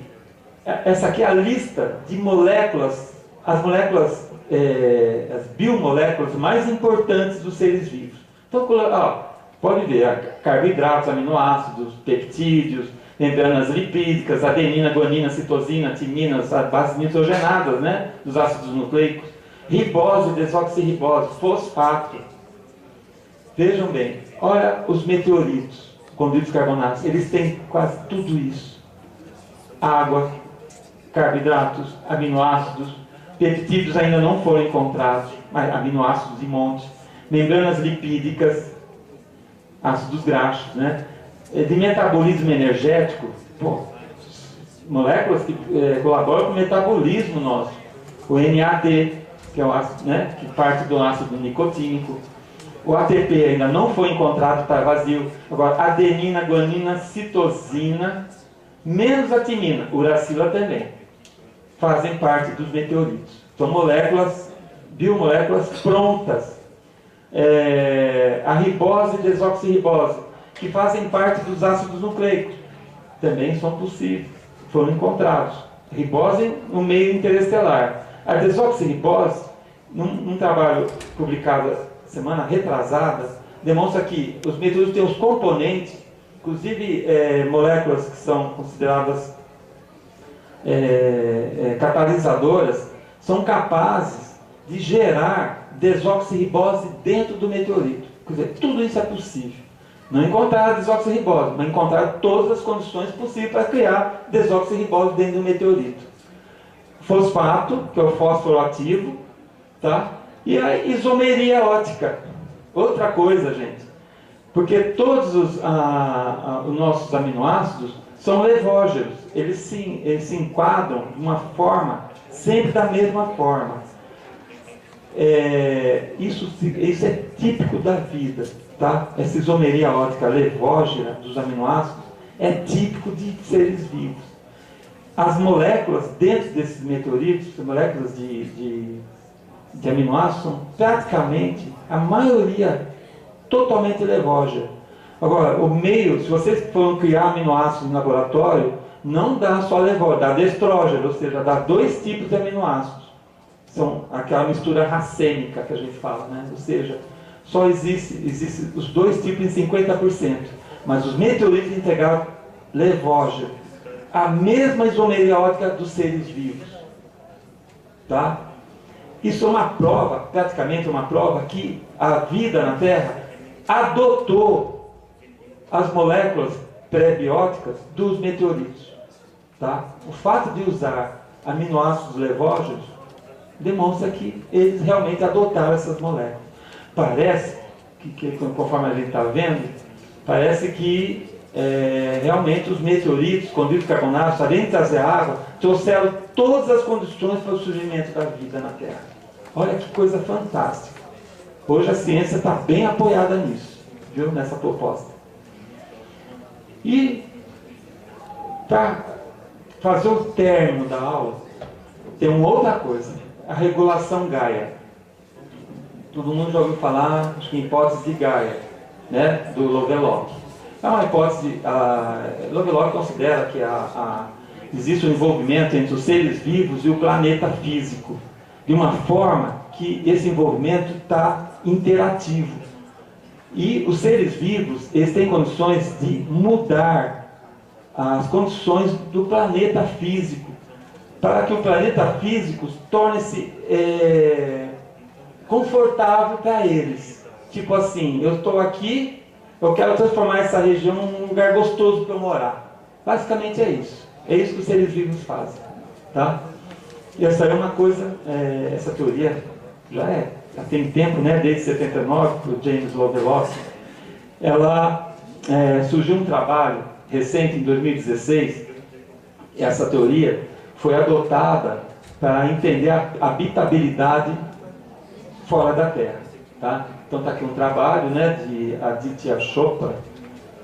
essa aqui é a lista de moléculas, as moléculas, as biomoléculas mais importantes dos seres vivos. Então, pode ver, carboidratos, aminoácidos, peptídeos, membranas lipídicas, adenina, guanina, citosina, timinas, bases nitrogenadas, né, dos ácidos nucleicos, ribose, desoxirribose, fosfato. Vejam bem, olha os meteoritos, condritos carbonáceos, eles têm quase tudo isso. Água, carboidratos, aminoácidos, peptídeos ainda não foram encontrados, mas aminoácidos de monte, membranas lipídicas, ácidos graxos, né? De metabolismo energético, moléculas que colaboram com o metabolismo nosso. O NAD, que é o ácido, né? Que parte do ácido nicotínico. O ATP ainda não foi encontrado, está vazio. Agora, adenina, guanina, citosina, menos a timina, uracila também, fazem parte dos meteoritos. São moléculas, biomoléculas prontas. A ribose e desoxirribose, que fazem parte dos ácidos nucleicos, também são possíveis, foram encontrados. Ribose no meio interestelar. A desoxirribose, num trabalho publicado semana retrasada, demonstra que os meteoritos têm os componentes, inclusive moléculas que são consideradas catalisadoras, são capazes de gerar desoxirribose dentro do meteorito. Quer dizer, tudo isso é possível. Não encontrar a desoxirribose, mas encontrar todas as condições possíveis para criar desoxirribose dentro do meteorito. Fosfato, que é o fósforo ativo, tá? E a isomeria ótica. Outra coisa, gente. Porque todos os nossos aminoácidos são levógeros. Eles se enquadram de uma forma, sempre da mesma forma. Isso é típico da vida. Tá? Essa isomeria ótica levógera dos aminoácidos é típico de seres vivos. As moléculas dentro desses meteoritos, as moléculas de aminoácidos, são praticamente, a maioria, totalmente levógera. Agora, o meio, se vocês forem criar aminoácidos no laboratório, não dá só levógero, dá destrógeno, ou seja, dá 2 tipos de aminoácidos. São aquela mistura racêmica que a gente fala, né? Ou seja, só existe os 2 tipos em 50%. Mas os meteoritos integraram levógeno. A mesma isomeria ótica dos seres vivos. Tá? Isso é uma prova, praticamente uma prova, que a vida na Terra adotou as moléculas pré-bióticas dos meteoritos. Tá? O fato de usar aminoácidos levógenos demonstra que eles realmente adotaram essas moléculas. Parece que conforme a gente está vendo, parece que realmente os meteoritos, condritos carbonáceos, além de trazer água, trouxeram todas as condições para o surgimento da vida na Terra. Olha que coisa fantástica. Hoje a ciência está bem apoiada nisso, viu? Nessa proposta. E para fazer o término da aula, tem uma outra coisa, a regulação Gaia. Todo mundo já ouviu falar, acho que hipótese de Gaia, né, do Lovelock. É uma hipótese, Lovelock considera que existe um envolvimento entre os seres vivos e o planeta físico, de uma forma que esse envolvimento está interativo. E os seres vivos, eles têm condições de mudar as condições do planeta físico, para que o planeta físico torne-se confortável para eles. Tipo assim, eu estou aqui, eu quero transformar essa região num lugar gostoso para eu morar. Basicamente é isso. É isso que os seres vivos fazem. Tá? E essa é uma coisa, essa teoria já tem tempo, né? Desde 79, por James Lovelock. Ela surgiu um trabalho recente, em 2016, essa teoria foi adotada para entender a habitabilidade fora da Terra. Tá? Então está aqui um trabalho, né, de Aditya Chopra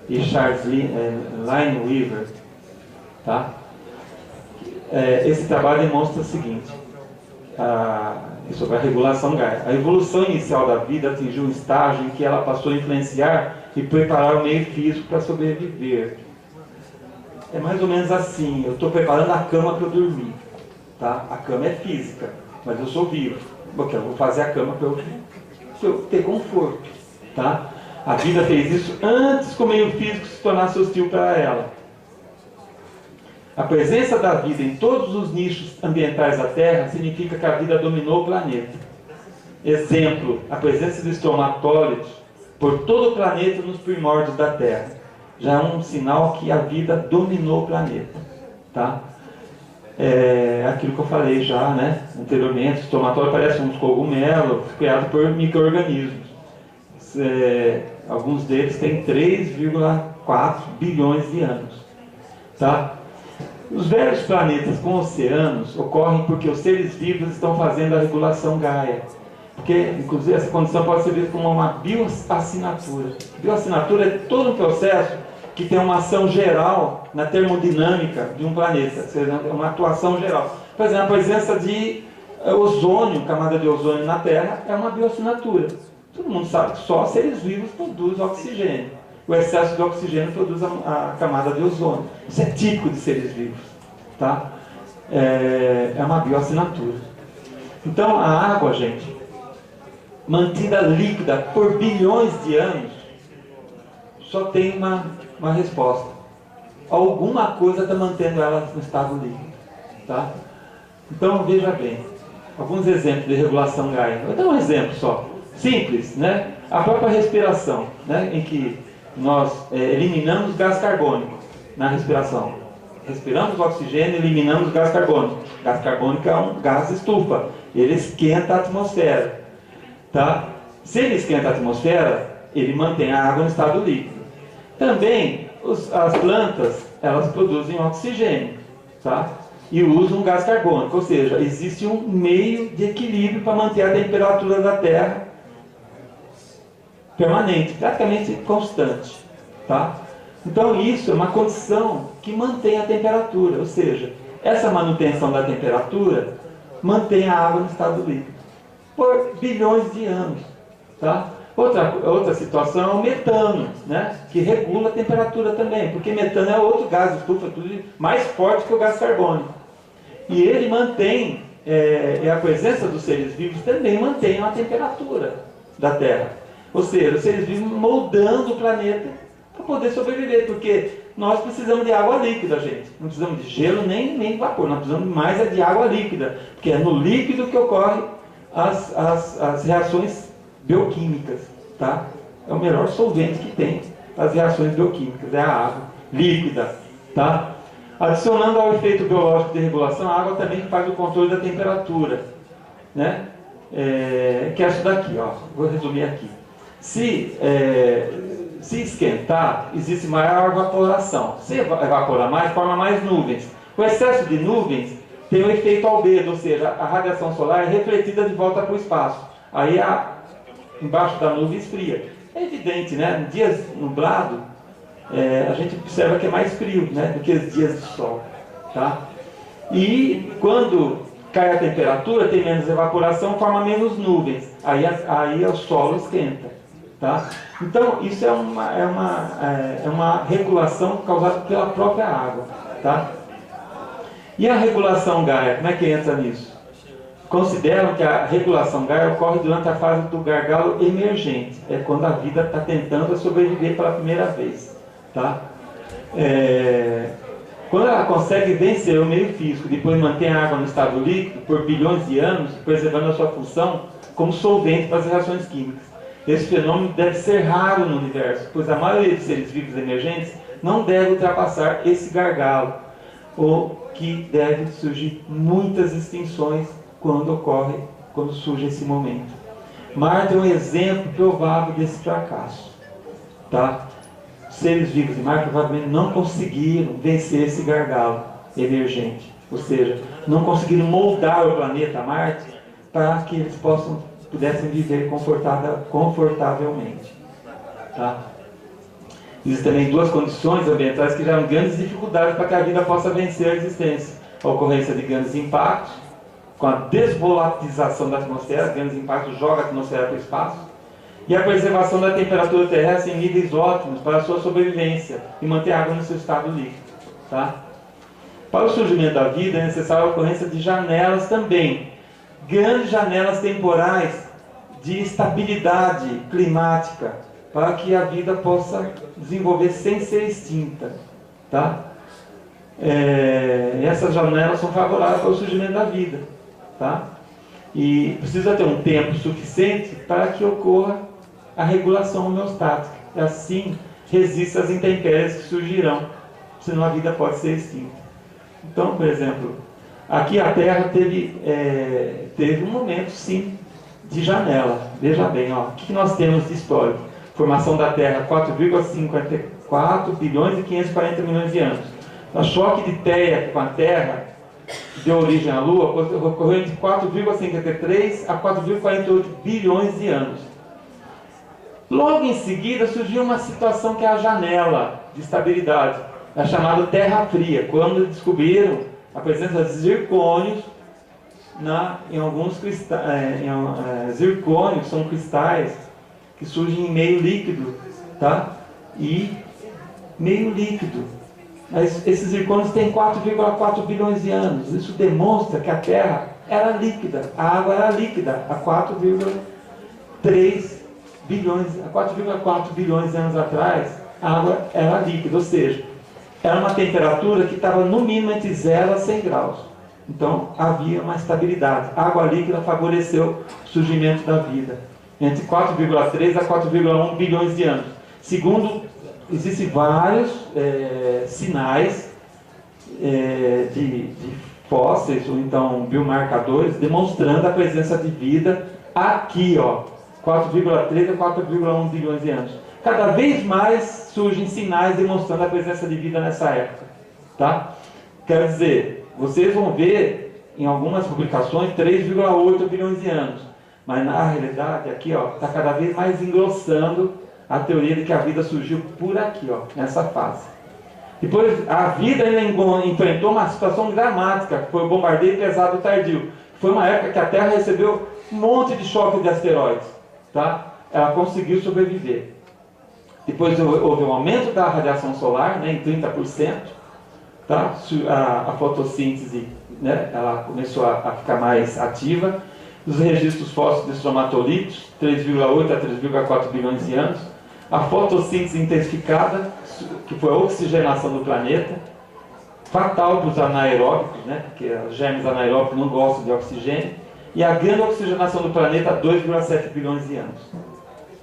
e Charles Lineweaver. Tá? Esse trabalho demonstra o seguinte, sobre a regulação Gaia. A evolução inicial da vida atingiu um estágio em que ela passou a influenciar e preparar o meio físico para sobreviver. É mais ou menos assim, eu estou preparando a cama para eu dormir. Tá? A cama é física, mas eu sou vivo. Porque eu vou fazer a cama para eu ter conforto. Tá? A vida fez isso antes que o meio físico se tornasse hostil para ela. A presença da vida em todos os nichos ambientais da Terra significa que a vida dominou o planeta. Exemplo, a presença de estromatólitos por todo o planeta nos primórdios da Terra. Já é um sinal que a vida dominou o planeta. Tá? Aquilo que eu falei já, né, anteriormente, o estromatólitos parecem uns cogumelos criados por micro-organismos. Alguns deles têm 3,4 bilhões de anos. Tá? Os velhos planetas com oceanos ocorrem porque os seres vivos estão fazendo a regulação Gaia. Porque, inclusive, essa condição pode ser vista como uma bioassinatura. Bioassinatura é todo um processo que tem uma ação geral na termodinâmica de um planeta, ou seja, uma atuação geral. Por exemplo, a presença de ozônio, camada de ozônio na Terra, é uma bioassinatura. Todo mundo sabe que só seres vivos produzem oxigênio. O excesso de oxigênio produz a camada de ozônio. Isso é típico de seres vivos. Tá? É uma bioassinatura. Então, a água, gente, mantida líquida por bilhões de anos, só tem uma resposta. Alguma coisa está mantendo ela no estado líquido. Tá? Então, veja bem. Alguns exemplos de regulação Gaia. Vou dar um exemplo só. Simples, né? A própria respiração, né? Em que nós eliminamos gás carbônico na respiração. Respiramos o oxigênio e eliminamos gás carbônico. Gás carbônico é um gás estufa. Ele esquenta a atmosfera. Tá? Se ele esquenta a atmosfera, ele mantém a água no estado líquido. Também, as plantas, elas produzem oxigênio. Tá? E usam gás carbônico. Ou seja, existe um meio de equilíbrio para manter a temperatura da Terra permanente, praticamente constante. Tá? Então isso é uma condição que mantém a temperatura, ou seja, essa manutenção da temperatura mantém a água no estado líquido por bilhões de anos. Tá? Outra situação é o metano, né? Que regula a temperatura também, porque metano é outro gás, estufa, tudo mais forte que o gás carbônico. E ele mantém, a presença dos seres vivos também mantém a temperatura da Terra. Ou seja, os seres vivos moldando o planeta para poder sobreviver, porque nós precisamos de água líquida, gente. Não precisamos de gelo nem vapor, nós precisamos mais de água líquida, porque é no líquido que ocorrem as reações bioquímicas. Tá? É o melhor solvente que tem as reações bioquímicas, é a água líquida. Tá? Adicionando ao efeito biológico de regulação, a água também faz o controle da temperatura. Né? Que é isso daqui, ó. Vou resumir aqui. Se esquentar, existe maior evaporação. Se evaporar mais, forma mais nuvens. O excesso de nuvens tem o efeito albedo, ou seja, a radiação solar é refletida de volta para o espaço. Aí embaixo da nuvem esfria. É evidente, né? Em dias nublados, a gente observa que é mais frio, né, do que os dias de sol. Tá? E quando cai a temperatura, tem menos evaporação, forma menos nuvens. Aí o solo esquenta. Tá? Então, isso é uma regulação causada pela própria água. Tá? E a regulação Gaia, como é que entra nisso? Consideram que a regulação Gaia ocorre durante a fase do gargalo emergente. É quando a vida está tentando sobreviver pela primeira vez. Tá? Quando ela consegue vencer o meio físico, depois mantém a água no estado líquido por bilhões de anos, preservando a sua função como solvente para as reações químicas. Esse fenômeno deve ser raro no universo, pois a maioria dos seres vivos emergentes não deve ultrapassar esse gargalo, ou que deve surgir muitas extinções quando surge esse momento. Marte é um exemplo provável desse fracasso. Tá? Seres vivos de Marte provavelmente não conseguiram vencer esse gargalo. emergente. Ou seja, não conseguiram moldar o planeta Marte para que eles pudessem viver confortavelmente. Tá? Existem também duas condições ambientais que geram grandes dificuldades para que a vida possa vencer a existência. A ocorrência de grandes impactos, com a desvolatização da atmosfera, grandes impactos jogam a atmosfera para o espaço, e a preservação da temperatura terrestre em níveis ótimos para a sua sobrevivência e manter a água no seu estado líquido. Tá? Para o surgimento da vida é necessária a ocorrência de janelas também, grandes janelas temporais de estabilidade climática, para que a vida possa desenvolver sem ser extinta. Tá? Essas janelas são favoráveis para o surgimento da vida. Tá? E precisa ter um tempo suficiente para que ocorra a regulação homeostática. E assim resista às intempéries que surgirão, senão a vida pode ser extinta. Então, por exemplo, aqui a Terra teve um momento, sim, de janela. Veja bem, ó, o que nós temos de histórico? Formação da Terra, 4,54 bilhões e 540 milhões de anos. O choque de Theia com a Terra, que deu origem à Lua, ocorreu entre 4,53 a 4,48 bilhões de anos. Logo em seguida surgiu uma situação que é a janela de estabilidade, é chamada Terra Fria, quando descobriram a presença de zircônios em alguns cristais. Zircônios são cristais que surgem em meio líquido, tá? E meio líquido. Mas esses zircônios têm 4,4 bilhões de anos. Isso demonstra que a Terra era líquida, a água era líquida há 4,3 bilhões, há 4,4 bilhões de anos atrás, a água era líquida, ou seja, era uma temperatura que estava no mínimo entre 0 a 100 graus. Então havia uma estabilidade. A água líquida favoreceu o surgimento da vida. Entre 4,3 a 4,1 bilhões de anos. Segundo, existem vários sinais de fósseis, ou então biomarcadores, demonstrando a presença de vida aqui, ó, 4,3 a 4,1 bilhões de anos. Cada vez mais surgem sinais demonstrando a presença de vida nessa época. Tá? Quero dizer, vocês vão ver em algumas publicações 3,8 bilhões de anos. Mas na realidade, aqui está cada vez mais engrossando a teoria de que a vida surgiu por aqui, ó, nessa fase. Depois, a vida enfrentou uma situação dramática, que foi o bombardeio pesado tardio. Foi uma época que a Terra recebeu um monte de choque de asteroides. Tá? Ela conseguiu sobreviver. Depois houve um aumento da radiação solar, né, em 30%. Tá? A fotossíntese, né, ela começou a ficar mais ativa. Os registros fósseis de estromatolitos, 3,8 a 3,4 bilhões de anos. A fotossíntese intensificada, que foi a oxigenação do planeta, fatal para os anaeróbicos, né, porque os germes anaeróbicos não gostam de oxigênio. E a grande oxigenação do planeta há 2,7 bilhões de anos.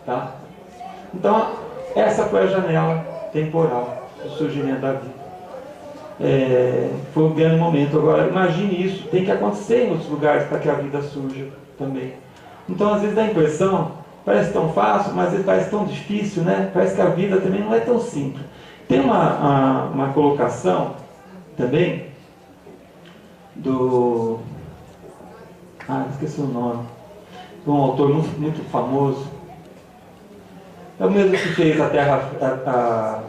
Tá? Então, essa foi a janela temporal do surgimento da vida. Foi um grande momento. Agora, imagine isso, tem que acontecer em outros lugares para que a vida surja também. Então, às vezes dá a impressão, parece tão fácil, mas às vezes parece tão difícil, né? Parece que a vida também não é tão simples. Tem uma colocação também do... esqueci o nome. De um autor muito famoso. É o mesmo que fez a Terra...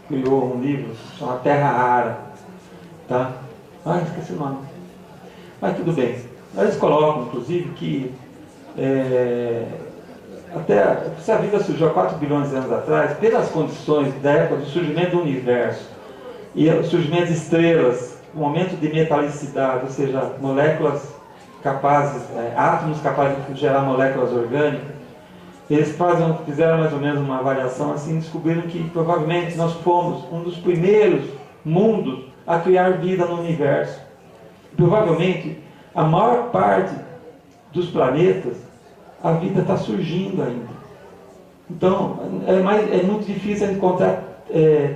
criou um livro chamado Terra Rara. Tá? Esqueci o nome. Mas tudo bem. Eles colocam, inclusive, que se a vida surgiu há 4 bilhões de anos atrás, pelas condições da época do surgimento do universo e o surgimento de estrelas, um aumento de metalicidade, ou seja, moléculas capazes, átomos capazes de gerar moléculas orgânicas, eles fizeram mais ou menos uma avaliação assim, descobriram que provavelmente nós fomos um dos primeiros mundos a criar vida no universo. Provavelmente a maior parte dos planetas, a vida está surgindo ainda. Então é muito difícil encontrar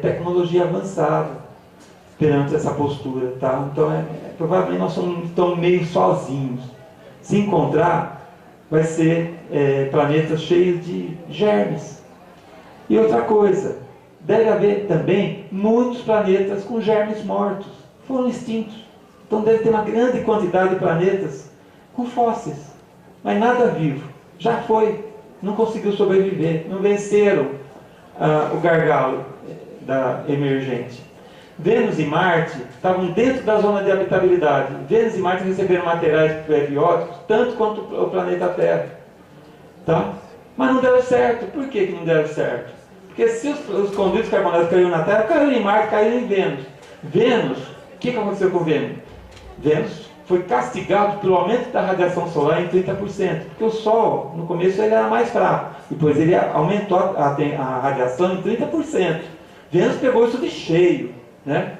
tecnologia avançada perante essa postura, tá? Então provavelmente nós estamos meio sozinhos. Se encontrar, vai ser planetas cheios de germes. E outra coisa, deve haver também muitos planetas com germes mortos. foram extintos. Então deve ter uma grande quantidade de planetas com fósseis, mas nada vivo. Já foi, não conseguiu sobreviver, não venceram o gargalo da emergente. Vênus e Marte estavam dentro da zona de habitabilidade. Vênus e Marte receberam materiais prebióticos tanto quanto o planeta Terra. Tá? Mas não deram certo. Por que não deram certo? Porque se os condutos carbonados caíram na Terra, caíram em Marte, caíram em Vênus. Vênus, o que aconteceu com Vênus? Vênus foi castigado pelo aumento da radiação solar em 30%. Porque o Sol, no começo, ele era mais fraco. Depois ele aumentou a radiação em 30%. Vênus pegou isso de cheio. Né?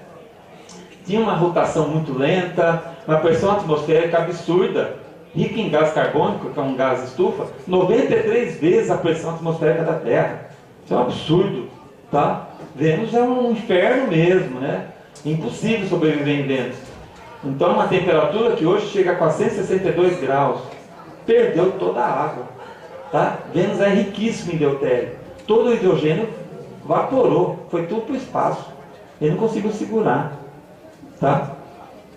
Tinha uma rotação muito lenta, uma pressão atmosférica absurda, rica em gás carbônico, que é um gás estufa, 93 vezes a pressão atmosférica da Terra. Isso é um absurdo. Tá? Vênus é um inferno mesmo, né? Impossível sobreviver em Vênus. Então, uma temperatura que hoje chega a 462 graus, perdeu toda a água. Tá? Vênus é riquíssimo em deutério. Todo o hidrogênio evaporou, foi tudo para o espaço. Ele não conseguiu segurar. Tá?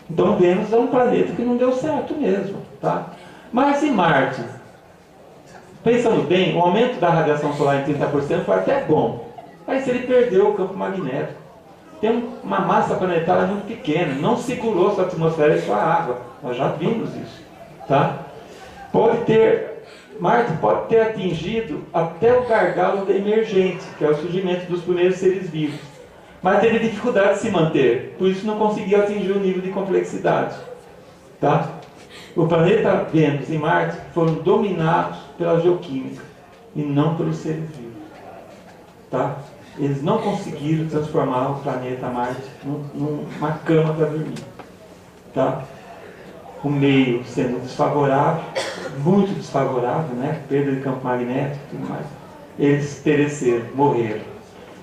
Então, Vênus é um planeta que não deu certo mesmo. Tá? Mas e Marte? Pensando bem, o aumento da radiação solar em 30% foi até bom. Mas ele perdeu o campo magnético. Tem uma massa planetária muito pequena, não segurou sua atmosfera e sua água. Nós já vimos isso. Tá? Marte pode ter atingido até o gargalo da emergente, que é o surgimento dos primeiros seres vivos. Mas teve dificuldade de se manter, por isso não conseguiu atingir o nível de complexidade. Tá? O planeta Vênus e Marte foram dominados pela geoquímica e não pelos seres vivos. Tá? Eles não conseguiram transformar o planeta Marte numa cama para dormir. Tá? O meio sendo desfavorável, muito desfavorável, né? Perda de campo magnético e tudo mais. Eles pereceram, morreram.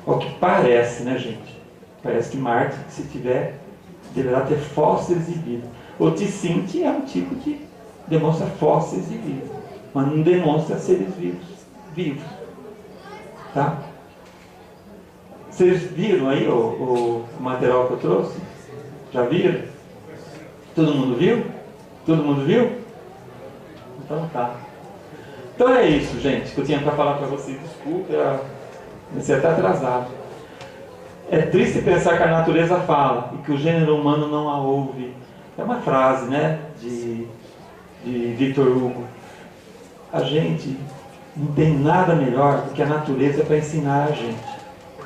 O que parece, né, gente? Parece que Marte, se tiver, deverá ter fósseis de vida. O Ticinte é um tipo de... demonstra fósseis de vida, mas não demonstra seres vivos. Tá? Vocês viram aí o material que eu trouxe? Já viram? Todo mundo viu? Todo mundo viu? Então tá. Então é isso, gente, que eu tinha para falar para vocês. Desculpa, você está atrasado. É triste pensar que a natureza fala e que o gênero humano não a ouve. É uma frase, né, de Victor Hugo. A gente não tem nada melhor do que a natureza para ensinar a gente.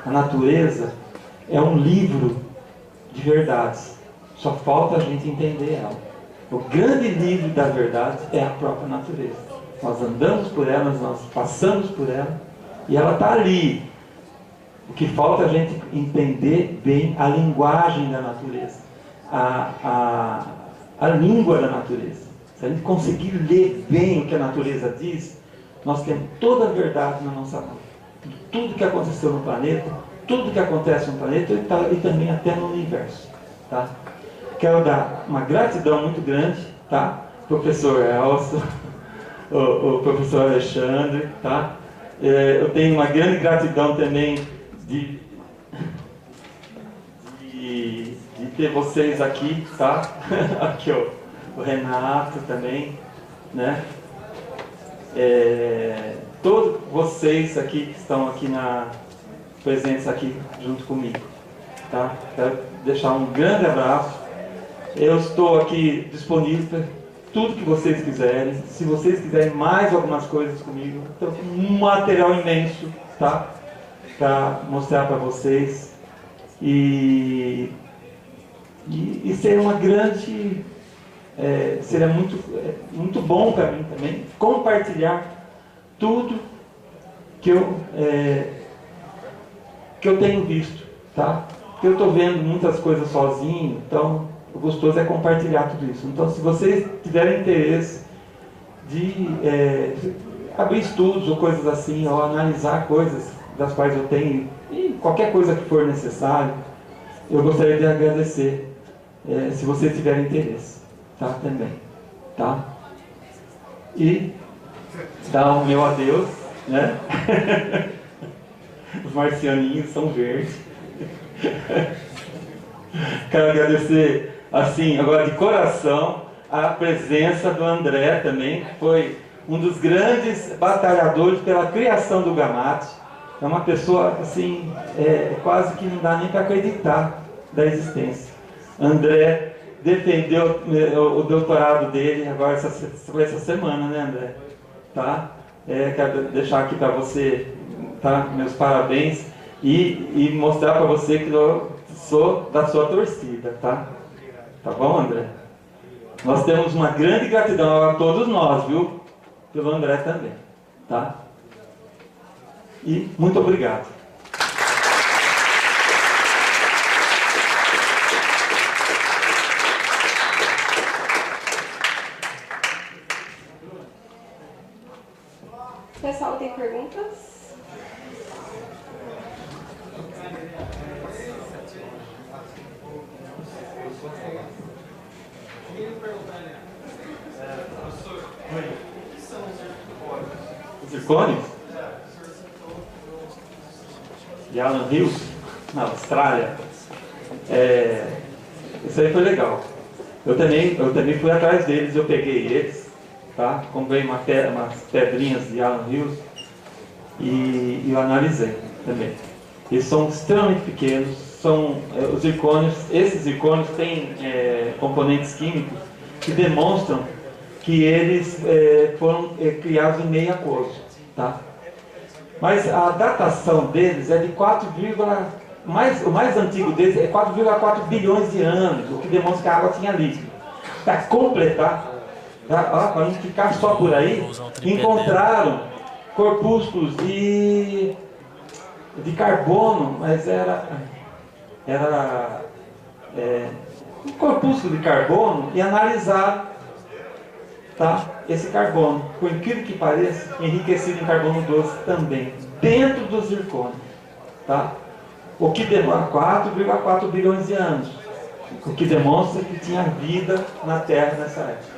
A natureza é um livro de verdades. Só falta a gente entender ela. O grande livro da verdade é a própria natureza. Nós andamos por ela, nós passamos por ela, e ela está ali. O que falta é a gente entender bem a linguagem da natureza, a língua da natureza. Se a gente conseguir ler bem o que a natureza diz, nós temos toda a verdade na nossa mão. Tudo que aconteceu no planeta, tudo que acontece no planeta e também até no universo. Tá? Quero dar uma gratidão muito grande, tá? Professor Elcio, o professor Alexandre, tá? Eu tenho uma grande gratidão também de ter vocês aqui, tá? Aqui o Renato também, né? Todos vocês aqui que estão aqui presentes aqui junto comigo, tá? Quero deixar um grande abraço. Eu estou aqui disponível para tudo que vocês quiserem. Se vocês quiserem mais algumas coisas comigo, estou com um material imenso, tá? Para mostrar para vocês. E seria uma grande... seria muito bom para mim também compartilhar tudo que eu tenho visto, tá? Porque eu estou vendo muitas coisas sozinho, então o gostoso é compartilhar tudo isso. Então, se vocês tiverem interesse de abrir estudos ou coisas assim, ou analisar coisas das quais eu tenho, e qualquer coisa que for necessário, eu gostaria de agradecer, se vocês tiverem interesse, tá? Também, tá? E dar o meu adeus, né? Os marcianinhos são verdes. Quero agradecer, assim, agora de coração, a presença do André também, que foi um dos grandes batalhadores pela criação do Gamate. É uma pessoa, assim, quase que não dá nem para acreditar da existência. André defendeu o doutorado dele agora essa semana, né, André? Tá? Quero deixar aqui para você, tá? Meus parabéns e mostrar para você que eu sou da sua torcida, tá? Tá bom, André? Nós temos uma grande gratidão a todos nós, viu? Pelo André também, tá? E muito obrigado. Pessoal, tem perguntas? Os zircônios? De Alan Hills, na Austrália. Isso aí foi legal. Eu também fui atrás deles, eu peguei eles, tá? Comprei umas pedrinhas de Alan Hills e eu analisei também. Eles são extremamente pequenos, são os zircônios. Esses zircônios têm componentes químicos que demonstram que eles foram criados em meio aquoso, tá? Mas a datação deles é de 4, o mais antigo deles é 4,4 bilhões de anos, o que demonstra que a água tinha líquido. Para completar, para não ficar só por aí, encontraram corpúsculos de carbono, mas era um corpúsculo de carbono e analisaram, tá, esse carbono, por incrível que pareça, enriquecido em carbono doce também, dentro do zircônio, tá? O que demora 4,4 bilhões de anos, o que demonstra que tinha vida na Terra nessa época.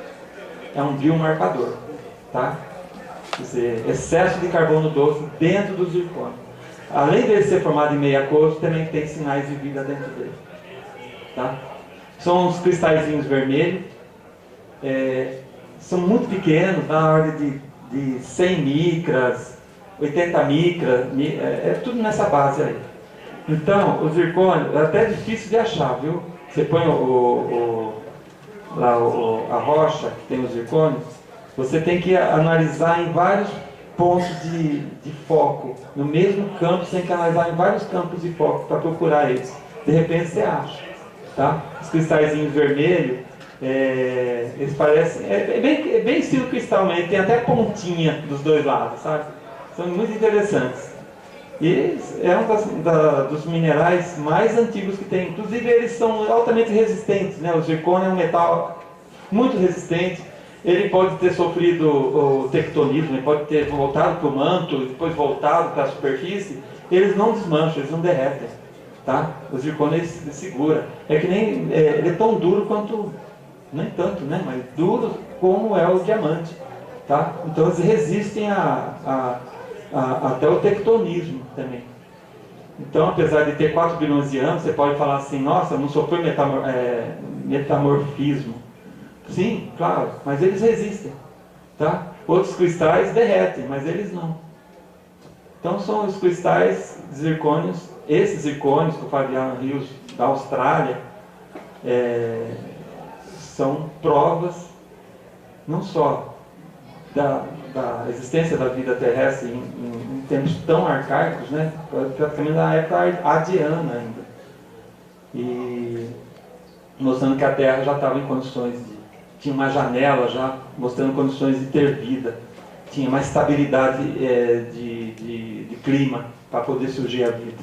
É um biomarcador, tá? Quer dizer, excesso de carbono doce dentro do zircônio. Além dele ser formado em meio aquoso, também tem sinais de vida dentro dele, tá? São uns cristalzinhos vermelhos, são muito pequenos, na ordem de 100 micras, 80 micras, tudo nessa base aí. Então, o zircônio é até difícil de achar, viu? Você põe a rocha que tem o zircônio, você tem que analisar em vários pontos de foco, no mesmo campo, você tem que analisar em vários campos de foco para procurar eles. De repente você acha, tá? Os cristalzinhos vermelhos, eles parecem, é bem estilo cristal mesmo, tem até pontinha dos dois lados, sabe? São muito interessantes. E é um dos minerais mais antigos que tem. Inclusive eles são altamente resistentes, né? O zircônio é um metal muito resistente. Ele pode ter sofrido o tectonismo, ele pode ter voltado para o manto, depois voltado para a superfície. Eles não desmancham, eles não derretem, tá? O zircônio ele segura. É que nem ele é tão duro quanto, nem tanto, né? Mas duro como é o diamante, tá? Então eles resistem até o tectonismo também. Então, apesar de ter 4 bilhões de anos, você pode falar assim, nossa, não sofreu metamorfismo. Sim, claro, mas eles resistem, tá? Outros cristais derretem, mas eles não. Então são os cristais zircônios, esses zircônios que o Fabiano Rios da Austrália, são provas não só da existência da vida terrestre em tempos tão arcaicos, né? Praticamente na época adiana ainda. E mostrando que a Terra já estava em condições tinha uma janela já mostrando condições de ter vida. Tinha uma estabilidade de clima para poder surgir a vida.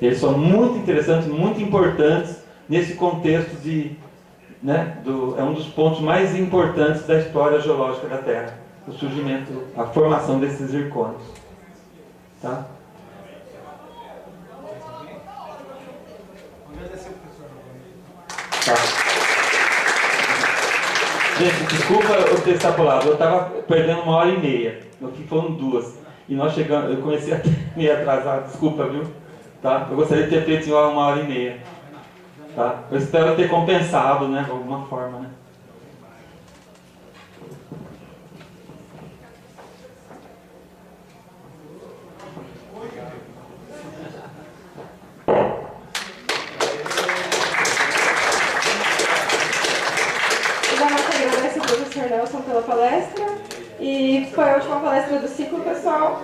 Eles são muito interessantes, muito importantes nesse contexto é um dos pontos mais importantes da história geológica da Terra. O surgimento, a formação desses zircônios. Tá? Tá. Gente, desculpa eu ter extrapolado. Eu estava perdendo 1h30. No fim foram 2. E nós chegamos, eu comecei a meio atrasado, desculpa, viu? Tá? Eu gostaria de ter feito em 1h30. Tá? Eu espero ter compensado, né, de alguma forma, né? Agradeço ao professor Nelson pela palestra. E foi a última palestra do ciclo, pessoal.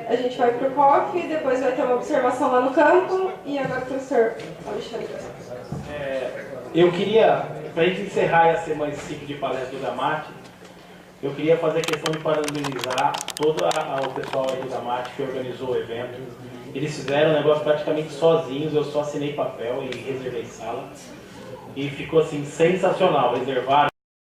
A gente vai para o COF, depois vai ter uma observação lá no campo. E agora o professor Alexandre. Eu queria, para a gente encerrar esse ciclo de palestra do GAMAT, eu queria fazer a questão de parabenizar todo o pessoal aí do GAMAT que organizou o evento. Eles fizeram o negócio praticamente sozinhos, eu só assinei papel e reservei sala. E ficou assim sensacional, reservaram.